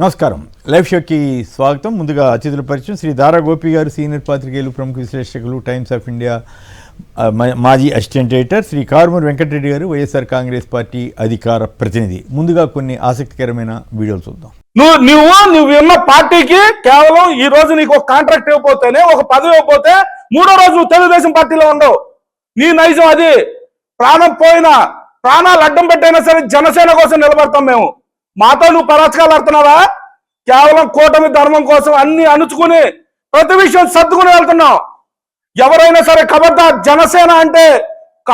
నమస్కారం. లైవ్ షోకి స్వాగతం. ముందుగా అతిథుల పరిచయం. శ్రీ దారా గోపి గారు, సీనియర్ పాత్రికేయులు, ప్రముఖ విశ్లేషకులు, టైమ్స్ ఆఫ్ ఇండియా మాజీ అసిస్టెంట్ ఎడిటర్. శ్రీ కారుమూరి వెంకటరెడ్డి గారు, వైఎస్ఆర్ కాంగ్రెస్ పార్టీ అధికార ప్రతినిధి. ముందుగా కొన్ని ఆసక్తికరమైన వీడియోలు చూద్దాం. నువ్వు ఉన్న పార్టీకి కేవలం ఈ రోజు నీకు ఒక కాంట్రాక్ట్ ఇవ్వకపోతేనే, ఒక పదవి ఇవ్వకపోతే మూడో రోజు నువ్వు తెలుగుదేశం పార్టీలో ఉండవు. నీ నైజం అది. ప్రాణం పోయినా, ప్రాణాలు అడ్డం పెట్టైనా సరే జనసేన కోసం నిలబడతాం మేము. మాతో నువ్వు పరాచకాలు ఆడుతున్నావా? కేవలం కూటమి ధర్మం కోసం అన్ని అణుచుకుని ప్రతి విషయం సర్దుకుని వెళ్తున్నావు. ఎవరైనా సరే ఖబర్దార్, జనసేన అంటే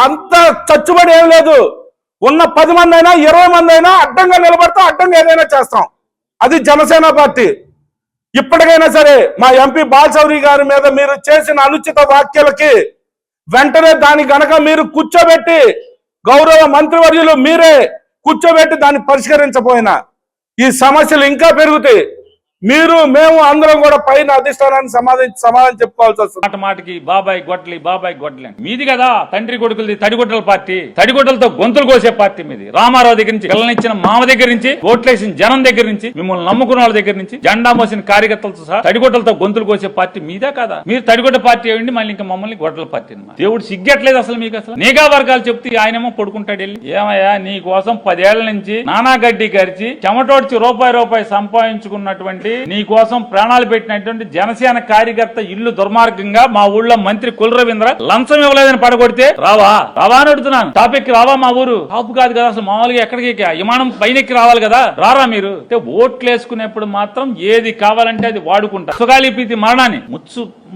అంత చచ్చుబడి ఏం లేదు. ఉన్న 10 మంది అయినా 20 మంది అయినా అడ్డంగా నిలబడతాం, అడ్డంగా ఏదైనా చేస్తాం. అది జనసేన పార్టీ. ఇప్పటికైనా సరే మా ఎంపీ బాలశౌరి గారి మీద మీరు చేసిన అనుచిత వ్యాఖ్యలకి వెంటనే దాని గనక మీరు కూర్చోబెట్టి, గౌరవ మంత్రివర్యులు మీరే కూర్చోబెట్టి దాన్ని పరిష్కరించబోయినా ఈ సమస్యలు ఇంకా పెరుగుతాయి. మేము అందరం కూడా పైన అధిష్టానాన్ని సమాధానం చెప్పుకోవాల్సి వస్తుంది. మాటికి బాబాయ్ గొడ్లి మీది కదా తండ్రి కొడుకులది తడిగొడ్డల పార్టీ. తడిగొడ్డలతో గొంతులు కోసే పార్టీ మీది. రామారావు దగ్గర నుంచి, పిల్లనిచ్చిన మామ దగ్గర నుంచి, ఓట్లేసిన జనం దగ్గర నుంచి, మిమ్మల్ని నమ్ముకున్న వాళ్ళ దగ్గర నుంచి, జెండా మోసిన కార్యకర్తలతో సహా తడిగొడ్డలతో గొంతులు కోసే పార్టీ మీదే కదా. మీరు తడిగొడ్డ పార్టీ అయ్యండి, మళ్ళీ ఇంకా మమ్మల్ని గొడ్డల పార్టీ అన్నమాట. దేవుడు సిగ్గట్లేదు అసలు మీకు. అసలు నిఘా వర్గాలు చెప్తే ఆయనేమో పడుకుంటాడు వెళ్ళి. ఏమయ్యా, నీ కోసం 10 ఏళ్ల నుంచి నానా గడ్డి కరిచి చెమటోడ్చి రూపాయి సంపాదించుకున్నటువంటి, నీ కోసం ప్రాణాలు పెట్టినటువంటి జనసేన కార్యకర్త ఇల్లు దుర్మార్గంగా మా ఊళ్ళో మంత్రి కుల రవీంద్ర లంచం ఇవ్వలేదని పడగొడితే రావా అని అడుగుతున్నాను. టాపిక్ రావా? మా ఊరు టాపు కాదు కదా అసలు. మామూలుగా ఎక్కడికి విమానం పైనెక్కి రావాలి కదా, రారా మీరు? ఓట్లు వేసుకునేప్పుడు మాత్రం ఏది కావాలంటే అది వాడుకుంటా. సుగాలి ప్రీతి మరణాన్ని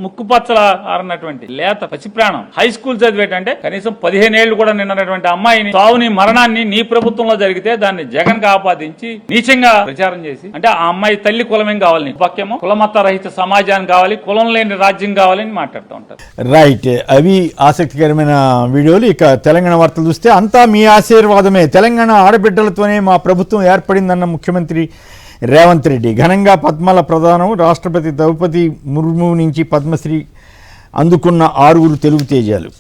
ముక్కుపచ్చల ఆరన్నటువంటి లేత పసి ప్రాణం హై స్కూల్ చదివేటంటే కనీసం 15 ఏళ్లు కూడా నిన్నటువంటి అమ్మాయిని సావుని మరణాన్ని నీ ప్రభుత్వంలో జరిగితే దాన్ని జగన్ కి ఆపాదించి నీచంగా ప్రచారం చేసి, అంటే ఆ అమ్మాయి తల్లి కులమేం కావాలి, పక్కేమో కులమత రహిత సమాజాన్ని కావాలి, కులం లేని రాజ్యం కావాలని మాట్లాడుతూ ఉంటారు. రైట్, అవి ఆసక్తికరమైన వీడియోలు. ఇక తెలంగాణ వార్తలు చూస్తే, అంతా మీ ఆశీర్వాదమే, తెలంగాణ ఆడబిడ్డలతోనే మా ప్రభుత్వం ఏర్పడిందన్న ముఖ్యమంత్రి రేవంత్ రెడ్డి. ఘనంగా పద్మాల ప్రదానం. రాష్ట్రపతి ద్రౌపది ముర్ము నుంచి పద్మశ్రీ అందుకున్న 6 తెలుగు తేజాలు.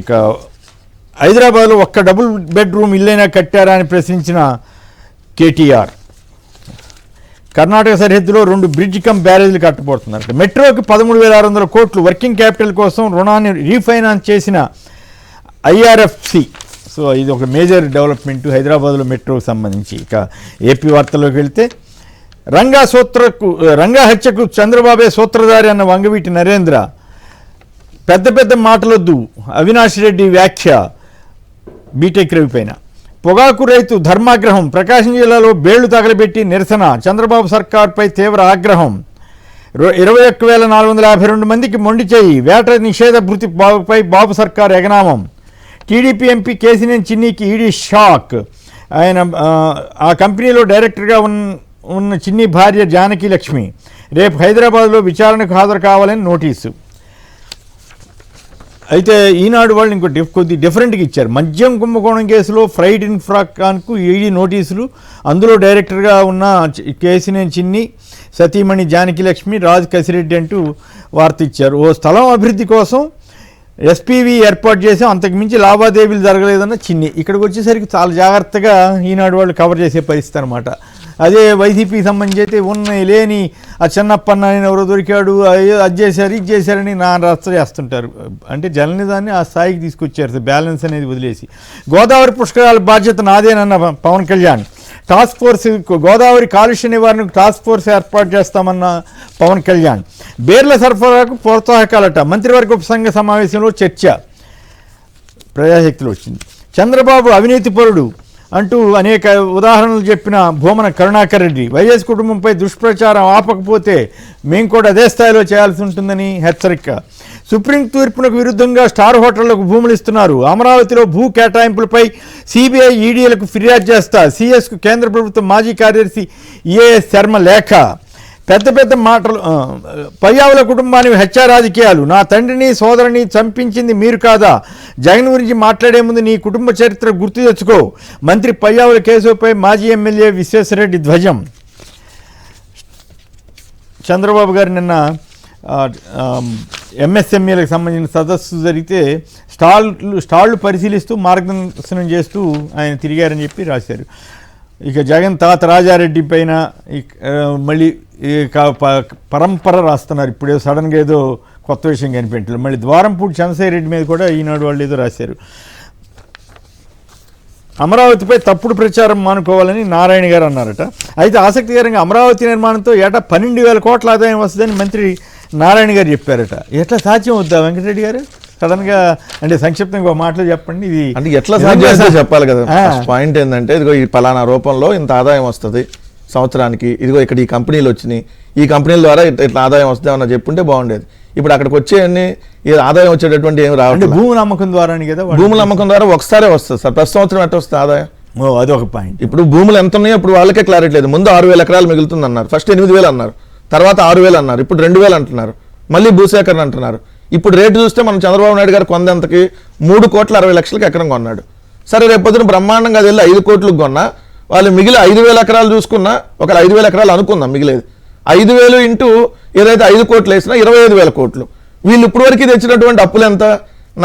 ఇక హైదరాబాద్లో ఒక్క డబుల్ బెడ్రూమ్ ఇల్లైనా కట్టారా అని ప్రశ్నించిన కేటీఆర్. కర్ణాటక సరిహద్దులో 2 బ్రిడ్జ్ కమ్ బ్యారేజీలు కట్టబోతున్నారు. మెట్రోకి 13,600 కోట్లు వర్కింగ్ క్యాపిటల్ కోసం రుణాన్ని రీఫైనాన్స్ చేసిన ఐఆర్ఎఫ్సి. సో ఇది ఒక మేజర్ డెవలప్మెంట్ హైదరాబాద్లో మెట్రోకి సంబంధించి. ఇక ఏపీ వార్తల్లోకి వెళ్తే, రంగా హత్యకు చంద్రబాబే సూత్రధారి అన్న వంగవీటి నరేంద్ర. పెద్ద మాటలొద్దు అవినాష్ రెడ్డి వ్యాఖ్య బీటెక్ రవి పైన. పొగాకు రైతు ధర్మాగ్రహం. ప్రకాశం జిల్లాలో బేళ్లు తగలబెట్టి నిరసన. చంద్రబాబు సర్కార్పై తీవ్ర ఆగ్రహం. 21,452 మందికి మొండి చేయి. వేట నిషేధ భృతిపై బాబు సర్కార్ ఎగనామం. టీడీపీ ఎంపీ కేసినేని చిన్నికి ఈడీ షాక్. ఆయన ఆ కంపెనీలో డైరెక్టర్గా ఉన్న చిన్ని భార్య జానకి లక్ష్మి రేపు హైదరాబాద్లో విచారణకు హాజరు కావాలని నోటీసు. అయితే ఈనాడు వాళ్ళు కొద్ది డిఫరెంట్గా ఇచ్చారు. మద్యం కుంభకోణం కేసులో ఫ్రైడ్ ఇన్ఫ్రాకాన్కు ఈడీ నోటీసులు. అందులో డైరెక్టర్గా ఉన్న కేసినేని చిన్ని, సతీమణి జానకి లక్ష్మి, రాజ్ కసిరెడ్డి అంటూ వార్త ఇచ్చారు. ఓ స్థలం అభివృద్ధి కోసం ఎస్పీవీ ఏర్పాటు చేసాం, అంతకుమించి లావాదేవీలు జరగలేదన్న చిన్ని. ఇక్కడికి వచ్చేసరికి చాలా జాగ్రత్తగా ఈనాడు వాళ్ళు కవర్ చేసే పరిస్థితి అనమాట. అదే వైసీపీకి సంబంధించి అయితే లేని ఆ చిన్నప్పన్న ఆయన ఎవరో దొరికాడు, అది చేశారు ఇది చేశారని రచ్చ చేస్తుంటారు. అంటే జర్నలిజాన్ని ఆ స్థాయికి తీసుకొచ్చారు, బ్యాలెన్స్ అనేది వదిలేసి. గోదావరి పుష్కరాల బాధ్యత నాదేనన్న పవన్ కళ్యాణ్. టాస్క్ ఫోర్స్ గోదావరి కాలుష్య నివారణకు టాస్క్ ఫోర్స్ ఏర్పాటు చేస్తామన్న పవన్ కళ్యాణ్. బేర్ల సరఫరాకు ప్రోత్సాహకాలట. మంత్రివర్గ ఉపసంఘ సమావేశంలో చర్చ. ప్రజాశక్తిలో వచ్చింది. చంద్రబాబు అవినీతిపరుడు అంటూ అనేక ఉదాహరణలు చెప్పిన భూమన కరుణాకర్ రెడ్డి. వైఎస్ కుటుంబంపై దుష్ప్రచారం ఆపకపోతే మేము కూడా అదే స్థాయిలో చేయాల్సి ఉంటుందని హెచ్చరిక. సుప్రీం తీర్పునకు విరుద్ధంగా స్టార్ హోటళ్లకు భూములు ఇస్తున్నారు. అమరావతిలో భూ కేటాయింపులపై సిబిఐ ఈడీలకు ఫిర్యాదు చేస్తా. సిఎస్కు కేంద్ర ప్రభుత్వం మాజీ కార్యదర్శి ఏఎస్ శర్మ లేఖ. పెద్ద మాటలు. పయ్యావుల కుటుంబానికి హత్యా రాజకీయాలు. నా తండ్రిని సోదరుని చంపించింది మీరు కాదా? జగన్ గురించి మాట్లాడే ముందు నీ కుటుంబ చరిత్ర గుర్తు తెచ్చుకో. మంత్రి పయ్యావుల కేసుపై మాజీ ఎమ్మెల్యే విశ్వేశ్వరరెడ్డి ధ్వజం. చంద్రబాబు గారు నిన్న ఎంఎస్ఎంఈలకు సంబంధించిన సదస్సు జరిగితే స్టాళ్లు పరిశీలిస్తూ మార్గదర్శనం చేస్తూ ఆయన తిరిగారని చెప్పి రాశారు. ఇక జగన్ తాత రాజారెడ్డి పైన మళ్ళీ పరంపర రాస్తున్నారు. ఇప్పుడే సడన్గా ఏదో కొత్త విషయం కనిపించలేదు. మళ్ళీ ద్వారంపూడి చంద్రశేఖర్ రెడ్డి మీద కూడా ఈనాడు వాళ్ళు ఏదో రాశారు. అమరావతిపై తప్పుడు ప్రచారం మానుకోవాలని నారాయణ గారు అన్నారట. అయితే ఆసక్తికరంగా అమరావతి నిర్మాణంతో ఏటా 12,000 కోట్ల ఆదాయం వస్తుందని మంత్రి నారాయణ గారు చెప్పారట. ఎట్లా సాధ్యం అవుద్దా వెంకటరెడ్డి గారు? సడన్గా అంటే సంక్షిప్తంగా ఒక మాటలో చెప్పండి. ఇది అంటే ఎట్లా సాధ్యం చెప్పాలి కదా. పాయింట్ ఏంటంటే ఇదిగో ఈ పలానా రూపంలో ఇంత ఆదాయం వస్తుంది సంవత్సరానికి, ఇదిగో ఇక్కడ ఈ కంపెనీలు వచ్చినాయి, ఈ కంపెనీల ద్వారా ఇట్లా ఆదాయం వస్తుంది అన్న చెప్పుంటే బాగుండేది. ఇప్పుడు అక్కడికి వచ్చేయన్నీ ఆదాయం వచ్చేటటువంటి ఏమి రావాలి. భూముల అమ్మకం ద్వారా కదా. భూముల అమ్మకం ద్వారా ఒకసారే వస్తుంది సార్. ప్రతి సంవత్సరం ఎట్లా వస్తుంది ఆదాయం? అదొక పాయింట్. ఇప్పుడు భూములు ఎంత ఉన్నాయో ఇప్పుడు వాళ్ళకే క్లారిటీ లేదు. ముందు 6,000 ఎకరాలు మిగులుతుంది అన్నారు, ఫస్ట్ 8,000 అన్నారు, తర్వాత 6,000 అన్నారు, ఇప్పుడు 2,000 అంటున్నారు, మళ్ళీ భూసేకరణ అంటున్నారు. ఇప్పుడు రేటు చూస్తే మనం చంద్రబాబు నాయుడు గారు కొందంతకి 3,60,00,000 ఎకరం కొన్నాడు. సరే రేపు పొద్దున బ్రహ్మాండంగా అది వెళ్ళి 5 కోట్లకు కొన్నా, వాళ్ళు మిగిలి 5,000 ఎకరాలు చూసుకున్నా, ఒక 5,000 ఎకరాలు అనుకుందాం మిగిలేదు, 5,000 ఇంటూ ఏదైతే 5 కోట్లు వేసినా 25,000 కోట్లు. వీళ్ళు ఇప్పుడు వరకు తెచ్చినటువంటి అప్పులు ఎంత?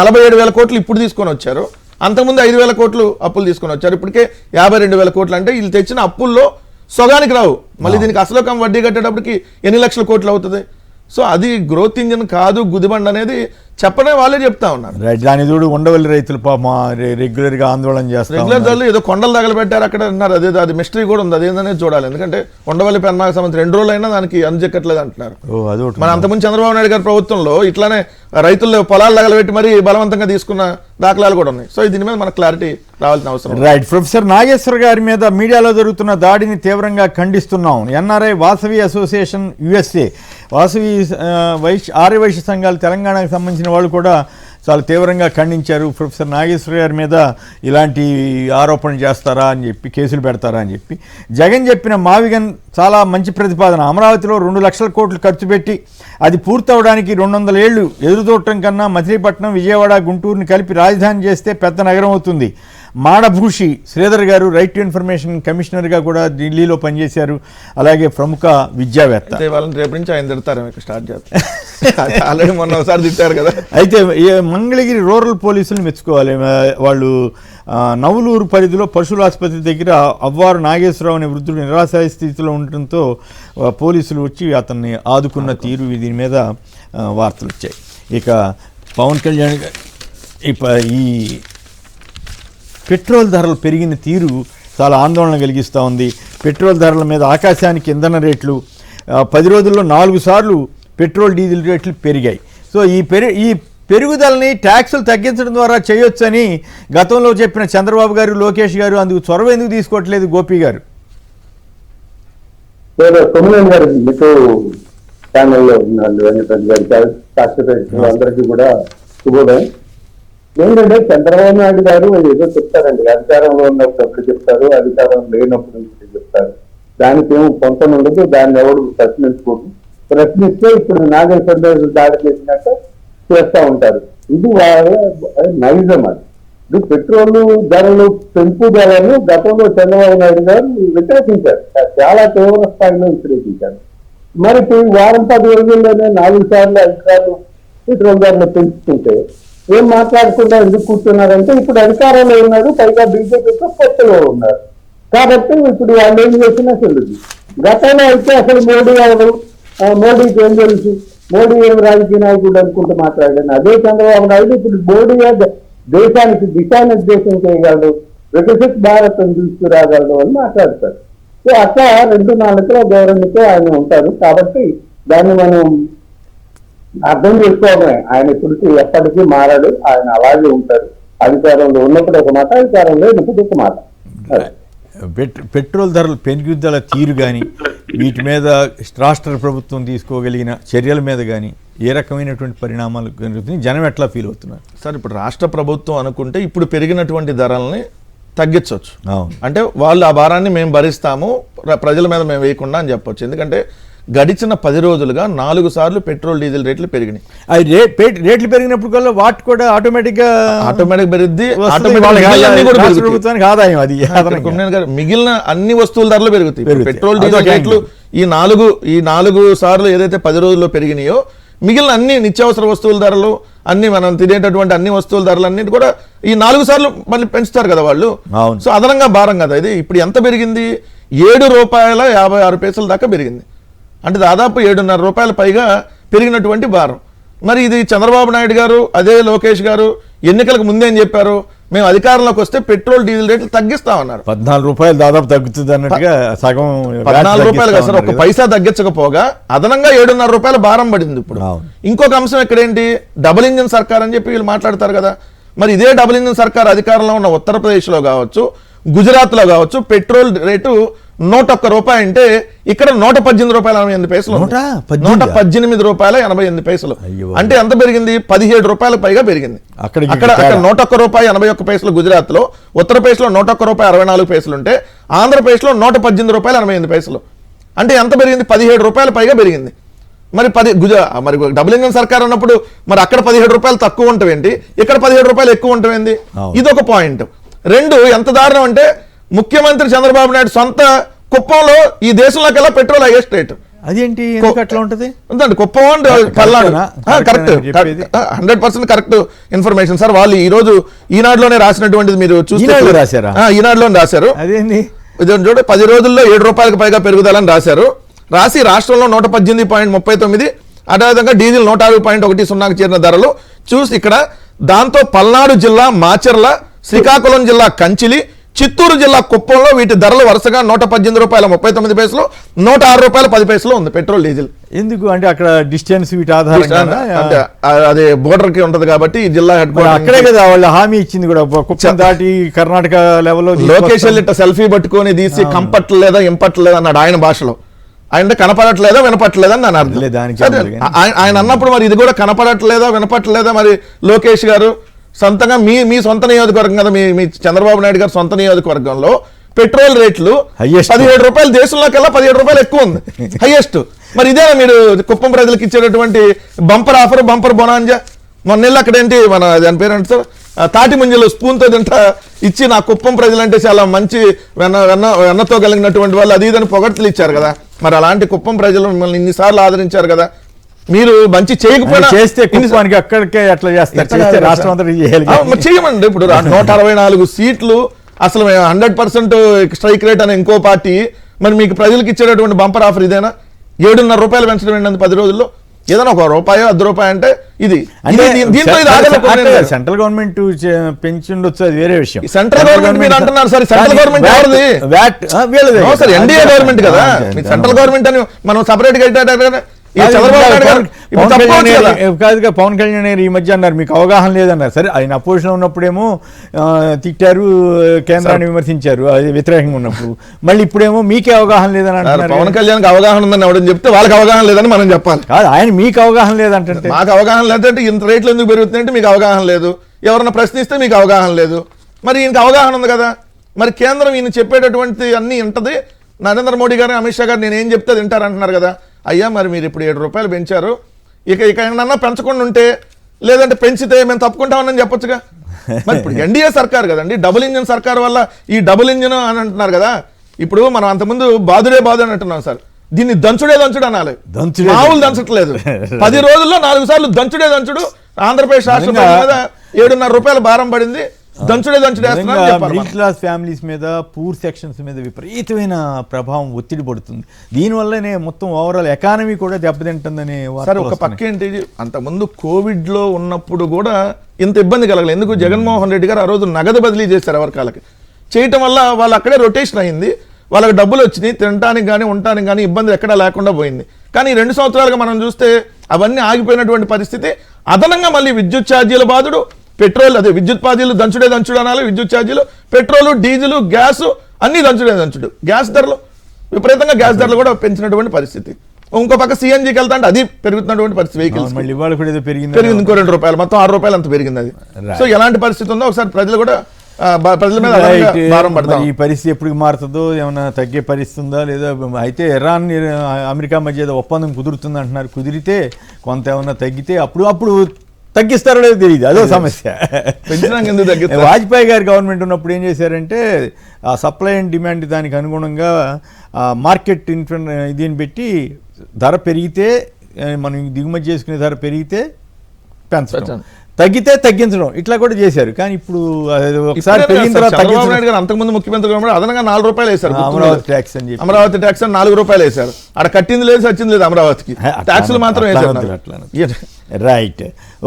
47,000 కోట్లు ఇప్పుడు తీసుకొని వచ్చారు. అంతకుముందు 5,000 కోట్లు అప్పులు తీసుకొని వచ్చారు. ఇప్పటికే 52,000 కోట్లు. అంటే వీళ్ళు తెచ్చిన అప్పుల్లో సగానికి రావు. మళ్ళీ దీనికి అసలు వడ్డీ కట్టేటప్పటికి ఎన్ని లక్షల కోట్లు అవుతుంది? సో అది గ్రోత్ ఇంజిన్ కాదు, గుదిబండ అనేది చెప్పనే వాళ్ళే చెప్తా ఉన్నారు. దాని చూడు ఉండవల్లి రైతులు పాపం రెగ్యులర్గా ఆందోళన చేస్తారు. రెగ్యులర్ ఏదో కొండలు తగలబెట్టారు అక్కడ అన్నారు. అదే అది మిస్టరీ కూడా ఉంది, అదేందనేది చూడాలి. ఎందుకంటే ఉండవల్లి పెన్నాకు సంబంధించి 2 రోజులైనా దానికి అంజెక్కట్లేదు అంటున్నారు. మన అంతకుముందు చంద్రబాబు నాయుడు గారి ప్రభుత్వంలో ఇట్లానే రైతుల్లో పొలాలు తగలబెట్టి మరీ బలవంతంగా తీసుకున్న దాఖలాలు కూడా ఉన్నాయి. సో దీని మీద మనకు క్లారిటీ రావాల్సిన అవసరం. రైట్. ప్రొఫెసర్ నాగేశ్వర్ గారి మీద మీడియాలో జరుగుతున్న దాడిని తీవ్రంగా ఖండిస్తున్నాం. ఎన్ఆర్ఐ వాసవి అసోసియేషన్ USA, వాసవి ఆర్య వైశ్య సంఘాలు తెలంగాణకు సంబంధించిన వాళ్ళు కూడా చాలా తీవ్రంగా ఖండించారు. ప్రొఫెసర్ నాగేశ్వర్ గారి మీద ఇలాంటి ఆరోపణలు చేస్తారా అని చెప్పి, కేసులు పెడతారా అని చెప్పి. జగన్ చెప్పిన మావిగన్ చాలా మంచి ప్రతిపాదన. అమరావతిలో 2 లక్షల కోట్లు ఖర్చు పెట్టి అది పూర్తవడానికి 200 ఏళ్లు ఎదురుచూడటం కన్నా మచిలీపట్నం, విజయవాడ, గుంటూరుని కలిపి రాజధాని చేస్తే పెద్ద నగరం అవుతుంది. మాడభూషి శ్రీధర్ గారు రైట్ టు ఇన్ఫర్మేషన్ కమిషనర్గా కూడా ఢిల్లీలో పనిచేశారు. అలాగే ప్రముఖ విద్యావేత్త. వాళ్ళని రేపు నుంచి ఆయన తిడతారు, స్టార్ట్ చేస్తారు. ఆల్రెడీ మొన్న ఒకసారి తిట్టారు కదా. అయితే మంగళగిరి రూరల్ పోలీసులు మెచ్చుకోవాలి. వాళ్ళు నవలూరు పరిధిలో పశువుల ఆసుపత్రి దగ్గర అవ్వారు నాగేశ్వరరావు అనే వృద్ధుడు నిరాశాయ స్థితిలో ఉండటంతో పోలీసులు వచ్చి అతన్ని ఆదుకున్న తీరు, దీని మీద వార్తలు వచ్చాయి. ఇక పవన్ కళ్యాణ్ ఈ పెట్రోల్ ధరలు పెరిగిన తీరు చాలా ఆందోళన కలిగిస్తూ ఉంది. పెట్రోల్ ధరల మీద ఆకాశానికి ఇంధన రేట్లు 10 రోజుల్లో 4 సార్లు పెట్రోల్ డీజిల్ రేట్లు పెరిగాయి. సో ఈ పెరుగుదలని ట్యాక్సులు తగ్గించడం ద్వారా చేయొచ్చని గతంలో చెప్పిన చంద్రబాబు గారు, లోకేష్ గారు అందుకు చొరవ ఎందుకు తీసుకోవట్లేదు? గోపి గారు అందరికీ కూడా శుభోదయం. ఏంటంటే చంద్రబాబు నాయుడు గారు ఏదో చెప్తారండి, అధికారంలో ఉన్నప్పుడు ఎప్పుడు చెప్తారు, అధికారం లేనప్పుడు ఇప్పుడు చెప్తారు. దానికి ఏమో పొంతం ఉండదు, దాన్ని ఎవడు ప్రశ్నించుకోదు. ప్రశ్నిస్తే ఇప్పుడు నాగేశ్వర దాడి చేసినట్టు చేస్తూ ఉంటారు. ఇది నైజం. అది ఇది పెట్రోల్ ధరలు పెంపుదలను గతంలో చంద్రబాబు నాయుడు గారు వ్యతిరేకించారు, చాలా తీవ్ర స్థాయిలో వ్యతిరేకించారు. మరి వారం 10 రోజుల్లోనే 4 సార్లు అధికారులు పెట్రోల్ ధరలు పెంచుతుంటే ఏం మాట్లాడకుండా ఎందుకు కూర్చున్నారంటే ఇప్పుడు అధికారంలో ఉన్నారు, పైగా బీజేపీతో పొత్తులో ఉన్నారు కాబట్టి ఇప్పుడు వాళ్ళు ఏం చేసినా చెల్లుది. గతంలో అయితే అసలు మోడీ ఎవరు, మోడీకి ఏం తెలుసు, మోడీ ఏం రాజకీయ నాయకుడు అనుకుంటూ మాట్లాడాను. అదే చంద్రబాబు నాయుడు ఇప్పుడు మోడీ దేశానికి దిశానిర్దేశం చేయగలడు, వికసిత్ భారత్ తీసుకురాగలడు అని మాట్లాడతారు. సో అట్లా 2 నాలుగులో గౌరవంతో ఆయన ఉంటారు. కాబట్టి దాన్ని మనం అర్థం చేసుకోవడమే. ఆయన ఇప్పటికీ ఎప్పటికీ మారాడు, ఆయన అలాగే ఉంటారు. అధికారంలో ఉన్నప్పుడు ఒక మాట, అధికారంలో ఉన్నప్పుడు ఒక మాట. పెట్రోల్ ధరలు పెరుగుదల తీరు కానీ, వీటి మీద రాష్ట్ర ప్రభుత్వం తీసుకోగలిగిన చర్యల మీద కానీ ఏ రకమైనటువంటి పరిణామాలు జరుగుతుంది? జనం ఎట్లా ఫీల్ అవుతున్నారు? సార్ ఇప్పుడు రాష్ట్ర ప్రభుత్వం అనుకుంటే ఇప్పుడు పెరిగినటువంటి ధరల్ని తగ్గించవచ్చు. అంటే వాళ్ళు ఆ భారాన్ని మేము భరిస్తాము, ప్రజల మీద మేము వేయకుండా అని చెప్పొచ్చు. ఎందుకంటే గడిచిన 10 రోజులుగా 4 సార్లు పెట్రోల్ డీజిల్ రేట్లు పెరిగినాయి. రేట్లు పెరిగినప్పుడు కల్లా వాటి కూడా ఆటోమేటిక్ పెరుగుద్ది, ఆదాయం అది మిగిలిన అన్ని వస్తువుల ధరలు పెరుగుతాయి. పెట్రోల్ డీజిల్ రేట్లు ఈ 4 సార్లు ఏదైతే 10 రోజుల్లో పెరిగినాయో మిగిలిన అన్ని నిత్యావసర వస్తువుల ధరలు, అన్ని మనం తినేటటువంటి అన్ని వస్తువుల ధరలన్నిటి కూడా ఈ 4 సార్లు మళ్ళీ పెంచుతారు కదా వాళ్ళు. అవును. సో అదనంగా భారం కదా ఇది. ఇప్పుడు ఎంత పెరిగింది? ₹7.56 దాకా పెరిగింది. అంటే దాదాపు 7.5 రూపాయల పైగా పెరిగినటువంటి భారం. మరి ఇది చంద్రబాబు నాయుడు గారు అదే లోకేష్ గారు ఎన్నికలకు ముందే ఏం చెప్పారు? మేము అధికారంలోకి వస్తే పెట్రోల్ డీజిల్ రేట్లు తగ్గిస్తామన్నారు. ₹14 దాదాపు తగ్గుతుంది అన్నట్టుగా సగం ₹14 సార్, ఒక పైసా తగ్గించకపోగా అదనంగా ₹7.5 భారం పడింది. ఇప్పుడు ఇంకొక అంశం ఎక్కడేంటి? డబుల్ ఇంజిన్ సర్కార్ అని చెప్పి వీళ్ళు మాట్లాడతారు కదా. మరి ఇదే డబుల్ ఇంజిన్ సర్కార్ అధికారంలో ఉన్న ఉత్తరప్రదేశ్లో కావచ్చు, గుజరాత్లో కావచ్చు, పెట్రోల్ రేటు ₹101 అంటే ఇక్కడ ₹118.88. ₹118.88. అంటే ఎంత పెరిగింది? ₹17 పైగా పెరిగింది. అక్కడ ₹101.81 గుజరాత్ లో, ఉత్తరప్రదేశ్ లో ₹101.64 ఉంటే ఆంధ్రప్రదేశ్ లో ₹118.88. అంటే ఎంత పెరిగింది? ₹17 పైగా పెరిగింది. మరి మరి డబుల్ ఇంజిన్ సర్కార్ అన్నప్పుడు మరి అక్కడ ₹17 తక్కువ ఉంటావేంటి, ఇక్కడ ₹17 ఎక్కువ ఉంటావేంది? ఇదొక పాయింట్. రెండు, ఎంత దారుణం అంటే ముఖ్యమంత్రి చంద్రబాబు నాయుడు సొంత కుప్పంలో ఈ దేశంలోకెల్లా పెట్రోల్ హైయెస్ట్ రేటు. అదేంటి అట్లా ఉంటది? Kuppam and Palnadu. Correct, 100% correct information sir. వాళ్ళు ఈ రోజు ఈనాడులోనే రాసినటువంటిది మీరు చూస్తే, ఈనాడులోనే రాశారు. అదేంటి చూడ 10 రోజుల్లో ₹7 పైగా పెరుగుదలని రాశారు. రాసి రాష్ట్రంలో 118.39, అదేవిధంగా డీజిల్ 106.10 చేరిన ధరలు చూసి ఇక్కడ దాంతో పల్నాడు జిల్లా మాచర్ల, శ్రీకాకుళం జిల్లా కంచిలి, చిత్తూరు జిల్లా కుప్పంలో వీటి ధరలు వరుసగా ₹118.39, ₹106.10 ఉంది పెట్రోల్ డీజిల్. ఎందుకు అంటే అక్కడ డిస్టెన్స్ వీటి ఆధారంగా అంటే అదే బోర్డర్ కి ఉంటది కాబట్టి ఈ జిల్లా హెడ్ క్వార్టర్ అక్కడే కదా వాళ్ళు హామీ ఇచ్చింది కూడా, కుప్పం దాటి కర్ణాటక లెవెల్లో లొకేషన్ ఇట్లా సెల్ఫీ పట్టుకొని తీసి కంపట్లేదా ఇంపట్లేదా అన్నాడు ఆయన భాషలో. ఆయన కనపడట్లేదా వినపట్లేదా అని అర్థం. ఆయన అన్నప్పుడు మరి ఇది కూడా కనపడట్లేదా వినపట్లేదా? మరి లోకేష్ గారు సొంతంగా మీ సొంత నియోజకవర్గం కదా, మీ చంద్రబాబు నాయుడు గారు సొంత నియోజకవర్గంలో పెట్రోల్ రేట్లు ₹17 దేశంలోకెల్లా ₹17 ఎక్కువ ఉంది, హైయెస్ట్. మరి ఇదేనా మీరు కుప్పం ప్రజలకు ఇచ్చేటటువంటి బంపర్ ఆఫర్, బంపర్ బొనాంజా? మొన్న అక్కడేంటి మన దాని పేరేంటి సార్, తాటి ముంజలు స్పూన్తో తింటా ఇచ్చి నా కుప్పం ప్రజలంటే చాలా మంచి వెన్నతో కలిగినటువంటి వాళ్ళు అది ఇదని పొగడ్తలు ఇచ్చారు కదా. మరి అలాంటి కుప్పం ప్రజలు మిమ్మల్ని ఇన్నిసార్లు ఆదరించారు కదా. మీరు మంచి చేయకపోయినా చేస్తే అక్కడికే అట్లా చేస్తారు, రాష్ట్రం అంతా చేయమండి. ఇప్పుడు 164 సీట్లు అసలు 100% స్ట్రైక్ రేట్ అనే ఇంకో పార్టీ, మరి మీకు ప్రజలకు ఇచ్చేటటువంటి బంపర్ ఆఫర్ ఇదేనా? ₹7.5 పెంచడం ఏంటంటే 10 రోజుల్లో ఏదైనా ₹1, ₹10 అంటే ఇది. సెంట్రల్ గవర్నమెంట్ పెంచుండొచ్చు, అది వేరే విషయం. సెంట్రల్ గవర్నమెంట్ మీరు అంటున్నారు సార్, సెంట్రల్ గవర్నమెంట్ ఎవరిది? ఎన్డీఏ గవర్నమెంట్ కదా. సెంట్రల్ గవర్నమెంట్ అని మనం సపరేట్ గా కాదుగా పవన్ కళ్యాణ్ గారు ఈ మధ్య అన్నారు మీకు అవగాహన లేదన్నారు. సరే ఆయన అపోజిషన్ ఉన్నప్పుడేమో తిట్టారు, కేంద్రాన్ని విమర్శించారు అది వ్యతిరేకంగా ఉన్నప్పుడు, మళ్ళీ ఇప్పుడేమో మీకే అవగాహన లేదని అంటారు. పవన్ కళ్యాణ్కి అవగాహన ఉందని ఎవడని చెప్తే వాళ్ళకి అవగాహన లేదని మనం చెప్పాలి. కాదు, ఆయన మీకు అవగాహన లేదంటే మాకు అవగాహన లేదంటే ఇంత రేట్లు ఎందుకు పెరుగుతుందంటే మీకు అవగాహన లేదు, ఎవరన్నా ప్రశ్నిస్తే మీకు అవగాహన లేదు. మరి ఈయనకి అవగాహన ఉంది కదా. మరి కేంద్రం ఈయన చెప్పేటటువంటి అన్ని ఉంటది. నరేంద్ర మోడీ గారు, అమిత్ షా గారు నేను ఏం చెప్తే తింటారంటున్నారు కదా. అయ్యా మరి మీరు ఇప్పుడు ₹7 పెంచారు, ఇక ఏమన్నా పెంచకుండా ఉంటే, లేదంటే పెంచితే మేము తప్పుకుంటామని చెప్పొచ్చుగా. మరి ఇప్పుడు ఎన్డీఏ సర్కార్ కదండి, డబుల్ ఇంజిన్ సర్కార్ వల్ల ఈ డబుల్ ఇంజిన్ అని అంటున్నారు కదా. ఇప్పుడు మనం అంతకుముందు బాదుడే బాదు అని అంటున్నాం సార్, దీన్ని దంచుడు అనాలి. మామూలు దంచట్లేదు. 10 రోజుల్లో 4 సార్లు దంచుడు. ఆంధ్రప్రదేశ్ రాష్ట్రం మీద ₹7.5 భారం పడింది. మిడిల్ క్లాస్ ఫ్యామిలీస్ మీద, పూర్ సెక్షన్స్ మీద విపరీతమైన ప్రభావం, ఒత్తిడి పడుతుంది. దీనివల్లనే మొత్తం ఓవరాల్ ఎకానమీ కూడా దెబ్బతింటుందని. సార్ ఒక పక్క ఏంటి, అంతకుముందు కోవిడ్ లో ఉన్నప్పుడు కూడా ఇంత ఇబ్బంది కలగలేదు. ఎందుకు? జగన్మోహన్ రెడ్డి గారు ఆ రోజు నగదు బదిలీ చేశారు ఎవరికాలకి. చేయటం వల్ల వాళ్ళు అక్కడే రొటేషన్ అయింది, వాళ్ళకి డబ్బులు వచ్చినాయి, తినడానికి కానీ ఉండటానికి కానీ ఇబ్బంది ఎక్కడా లేకుండా పోయింది. కానీ 2 సంవత్సరాలుగా మనం చూస్తే అవన్నీ ఆగిపోయినటువంటి పరిస్థితి. అదనంగా మళ్ళీ విద్యుత్ ఛార్జీల బాధుడు, పెట్రోల్ అదే విద్యుత్ ఛార్జీలు దంచుడు అనాలి. విద్యుత్ ఛార్జీలు, పెట్రోలు, డీజిల్, గ్యాస్ అన్ని దంచుడు. గ్యాస్ ధరలు విపరీతంగా, గ్యాస్ ధరలు కూడా పెంచినటువంటి పరిస్థితి. ఇంకో పక్క సిఎన్జీకి వెళ్తా అంటే అది పెరుగుతున్నటువంటి పరిస్థితి. వెహికల్స్ పెరిగింది ఇంకో ₹2, మొత్తం ₹6 అంత పెరిగింది అది. సో ఎలాంటి పరిస్థితి ఉందో ఒకసారి ప్రజల మీద భారం పడతాం. ఈ పరిస్థితి ఎప్పుడు మారుతుందో, ఏమైనా తగ్గే పరిస్థితి ఉందా లేదా? అయితే ఇరాన్ అమెరికా మధ్య ఒప్పందం కుదురుతుంది అంటున్నారు. కుదిరితే కొంత ఏమన్నా తగ్గితే అప్పుడు తగ్గిస్తారో లేదో తెలియదు, అదో సమస్య. వాజ్పేయి గారి గవర్నమెంట్ ఉన్నప్పుడు ఏం చేశారంటే ఆ సప్లై అండ్ డిమాండ్ దానికి అనుగుణంగా మార్కెట్ దీన్ని పెట్టి ధర పెరిగితే, మనం దిగుమతి చేసుకునే ధర పెరిగితే పెంచడం, తగ్గితే తగ్గించడం, ఇట్లా కూడా చేశారు. కానీ ఇప్పుడు అది ఒకసారి పెరిగిన తర్వాత చంద్రబాబు నాయుడు గారు అంతకుముందు ముఖ్యమంత్రి ఉన్నప్పుడు అదనంగా 4 రూపాయలు వేశారు. అమరావతి ట్యాక్స్ అని చెప్పి అమరావతి ట్యాక్స్ అని 4 రూపాయలు వేశారు. అక్కడ కట్టింది లేదు, సచ్చింది లేదు. అమరావతికి ట్యాక్సులు మాత్రం వేశారు. Right,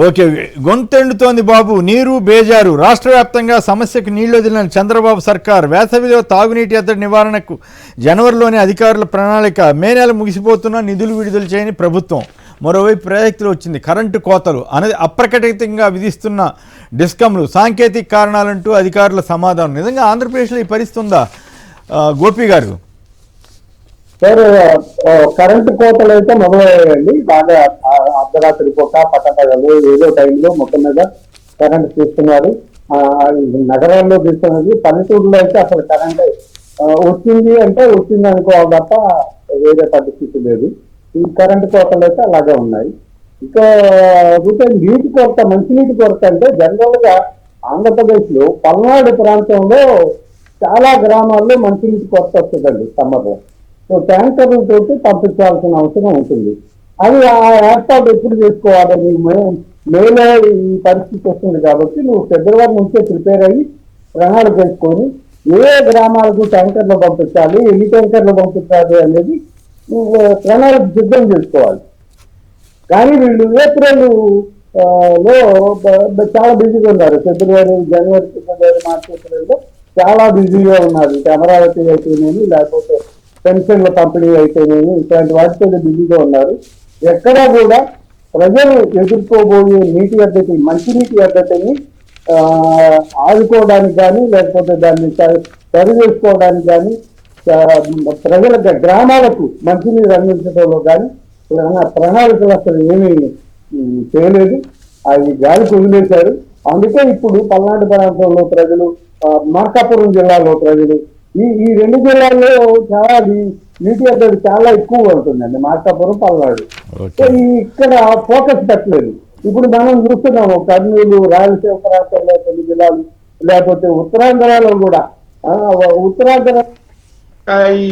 okay. గొంతెండుతోంది బాబు, నీరు బేజారు. రాష్ట్ర వ్యాప్తంగా సమస్యకు నీళ్లు వదిలిన చంద్రబాబు సర్కార్. వేసవిలో తాగునీటి ఎద్దడి నివారణకు జనవరిలోనే అధికారుల ప్రణాళిక. మే నెల ముగిసిపోతున్నా నిధులు విడుదల చేయని ప్రభుత్వం. మరోవైపు ప్రాజెక్టులు వచ్చింది, కరెంటు కోతలు అనేది అప్రకటితంగా విధిస్తున్న డిస్కంలు, సాంకేతిక కారణాలంటూ అధికారుల సమాధానం. నిజంగా ఆంధ్రప్రదేశ్లో ఈ పరిస్థితి ఉందా గోపి గారు? సార్, కరెంటు కోతలు అయితే మొదలయ్యాయండి. బాగా అర్ధరాత్రి పూట పట్టపగలు ఏదో టైంలో మొత్తం మీద కరెంట్ తీస్తున్నారు. నగరాల్లో తీస్తున్నది, పల్లెటూరులో అయితే అసలు కరెంట్ వచ్చింది అంటే వచ్చింది అనుకోవాలి తప్ప వేరే పరిస్థితి లేదు. ఈ కరెంటు కోతలు అయితే అలాగే ఉన్నాయి. ఇంకా నీటి కొరత, మంచినీటి కొరత అంటే జనరల్ గా ఆంధ్రప్రదేశ్ లో పల్నాడు ప్రాంతంలో చాలా గ్రామాల్లో మంచినీటి కొరత వస్తుందండి సమ్మర్ లో. సో ట్యాంకర్లతోటి పంపించాల్సిన అవసరం ఉంటుంది. అది ఆ ఏర్పాటు ఎప్పుడు చేసుకోవాలని మేలో ఈ పరిస్థితి వస్తుంది కాబట్టి నువ్వు ఫిబ్రవరి నుంచే ప్రిపేర్ అయ్యి ప్రణాళిక చేసుకొని ఏ గ్రామాలకు ట్యాంకర్లు పంపించాలి, ఎన్ని ట్యాంకర్లు పంపించాలి అనేది ప్రణాళిక సిద్ధం చేసుకోవాలి. కానీ వీళ్ళు ఏప్రిల్ లో చాలా బిజీగా ఉన్నారు. ఫిబ్రవరి, జనవరి, ఫిబ్రవరి, మార్చి, ఏప్రిల్లో చాలా బిజీగా ఉన్నారు. అమరావతి అయితేనేమి, లేకపోతే పెన్షన్ల పంపిణీ అయితేనేమి, ఇట్లాంటి వాటితో బిజీగా ఉన్నారు. ఎక్కడా కూడా ప్రజలు ఎదుర్కోబోయే నీటి ఎద్దటి, మంచినీటి ఎద్దటిని ఆదుకోవడానికి కానీ, లేకపోతే దాన్ని సరి చేసుకోవడానికి కానీ, ప్రజల గ్రామాలకు మంచినీరు అందించడంలో కానీ ప్రణాళికలు అసలు ఏమీ చేయలేదు. అవి గాలికి వదిలేశారు. అందుకే ఇప్పుడు పల్నాడు ప్రాంతంలో ప్రజలు, మార్కాపురం జిల్లాలో ప్రజలు, ఈ 2 జిల్లాల్లో చాలా నీటి ఎద్దడి చాలా ఎక్కువ ఉంటుందండి, మార్కాపురం, పల్నాడు. ఇక్కడ ఫోకస్ పెట్టలేదు. ఇప్పుడు మనం చూస్తున్నాము కర్నూలు, రాయలసీమ ప్రాంతంలో కొన్ని జిల్లాలు, లేకపోతే ఉత్తరాంధ్రలో కూడా ఉత్తరాంధ్ర ఈ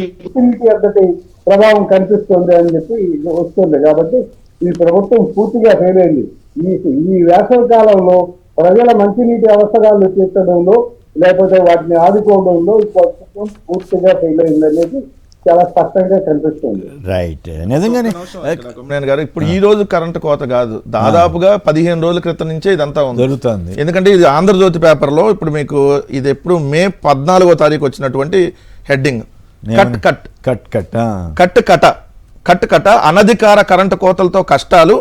నీటి ఎద్దటి ప్రభావం కనిపిస్తుంది అని చెప్పి వస్తుంది. కాబట్టి ఈ ప్రభుత్వం పూర్తిగా ఫెయిల్ అయింది. ఈ వేసవి కాలంలో ప్రజల మంచినీటి అవసరాలు తీర్చడంలో, లేకపోతే వాటిని ఆదుకోవడంలో ఈ ప్రభుత్వం పూర్తిగా ఫెయిల్ అయింది అనేది చాలా స్పష్టంగా కనిపిస్తుంది. రైట్, నిజంగానే గారు ఇప్పుడు ఈ రోజు కరెంటు కోత కాదు, దాదాపుగా 15 రోజుల క్రితం నుంచే ఇదంతా జరుగుతుంది. ఎందుకంటే ఇది ఆంధ్రజ్యోతి పేపర్లో ఇప్పుడు మీకు ఇది ఎప్పుడు మే 14వ తారీఖు వచ్చినటువంటి heading, cut cut cut cut cut cut కట అనధికార కరెంటు కోతలతో కష్టాలు.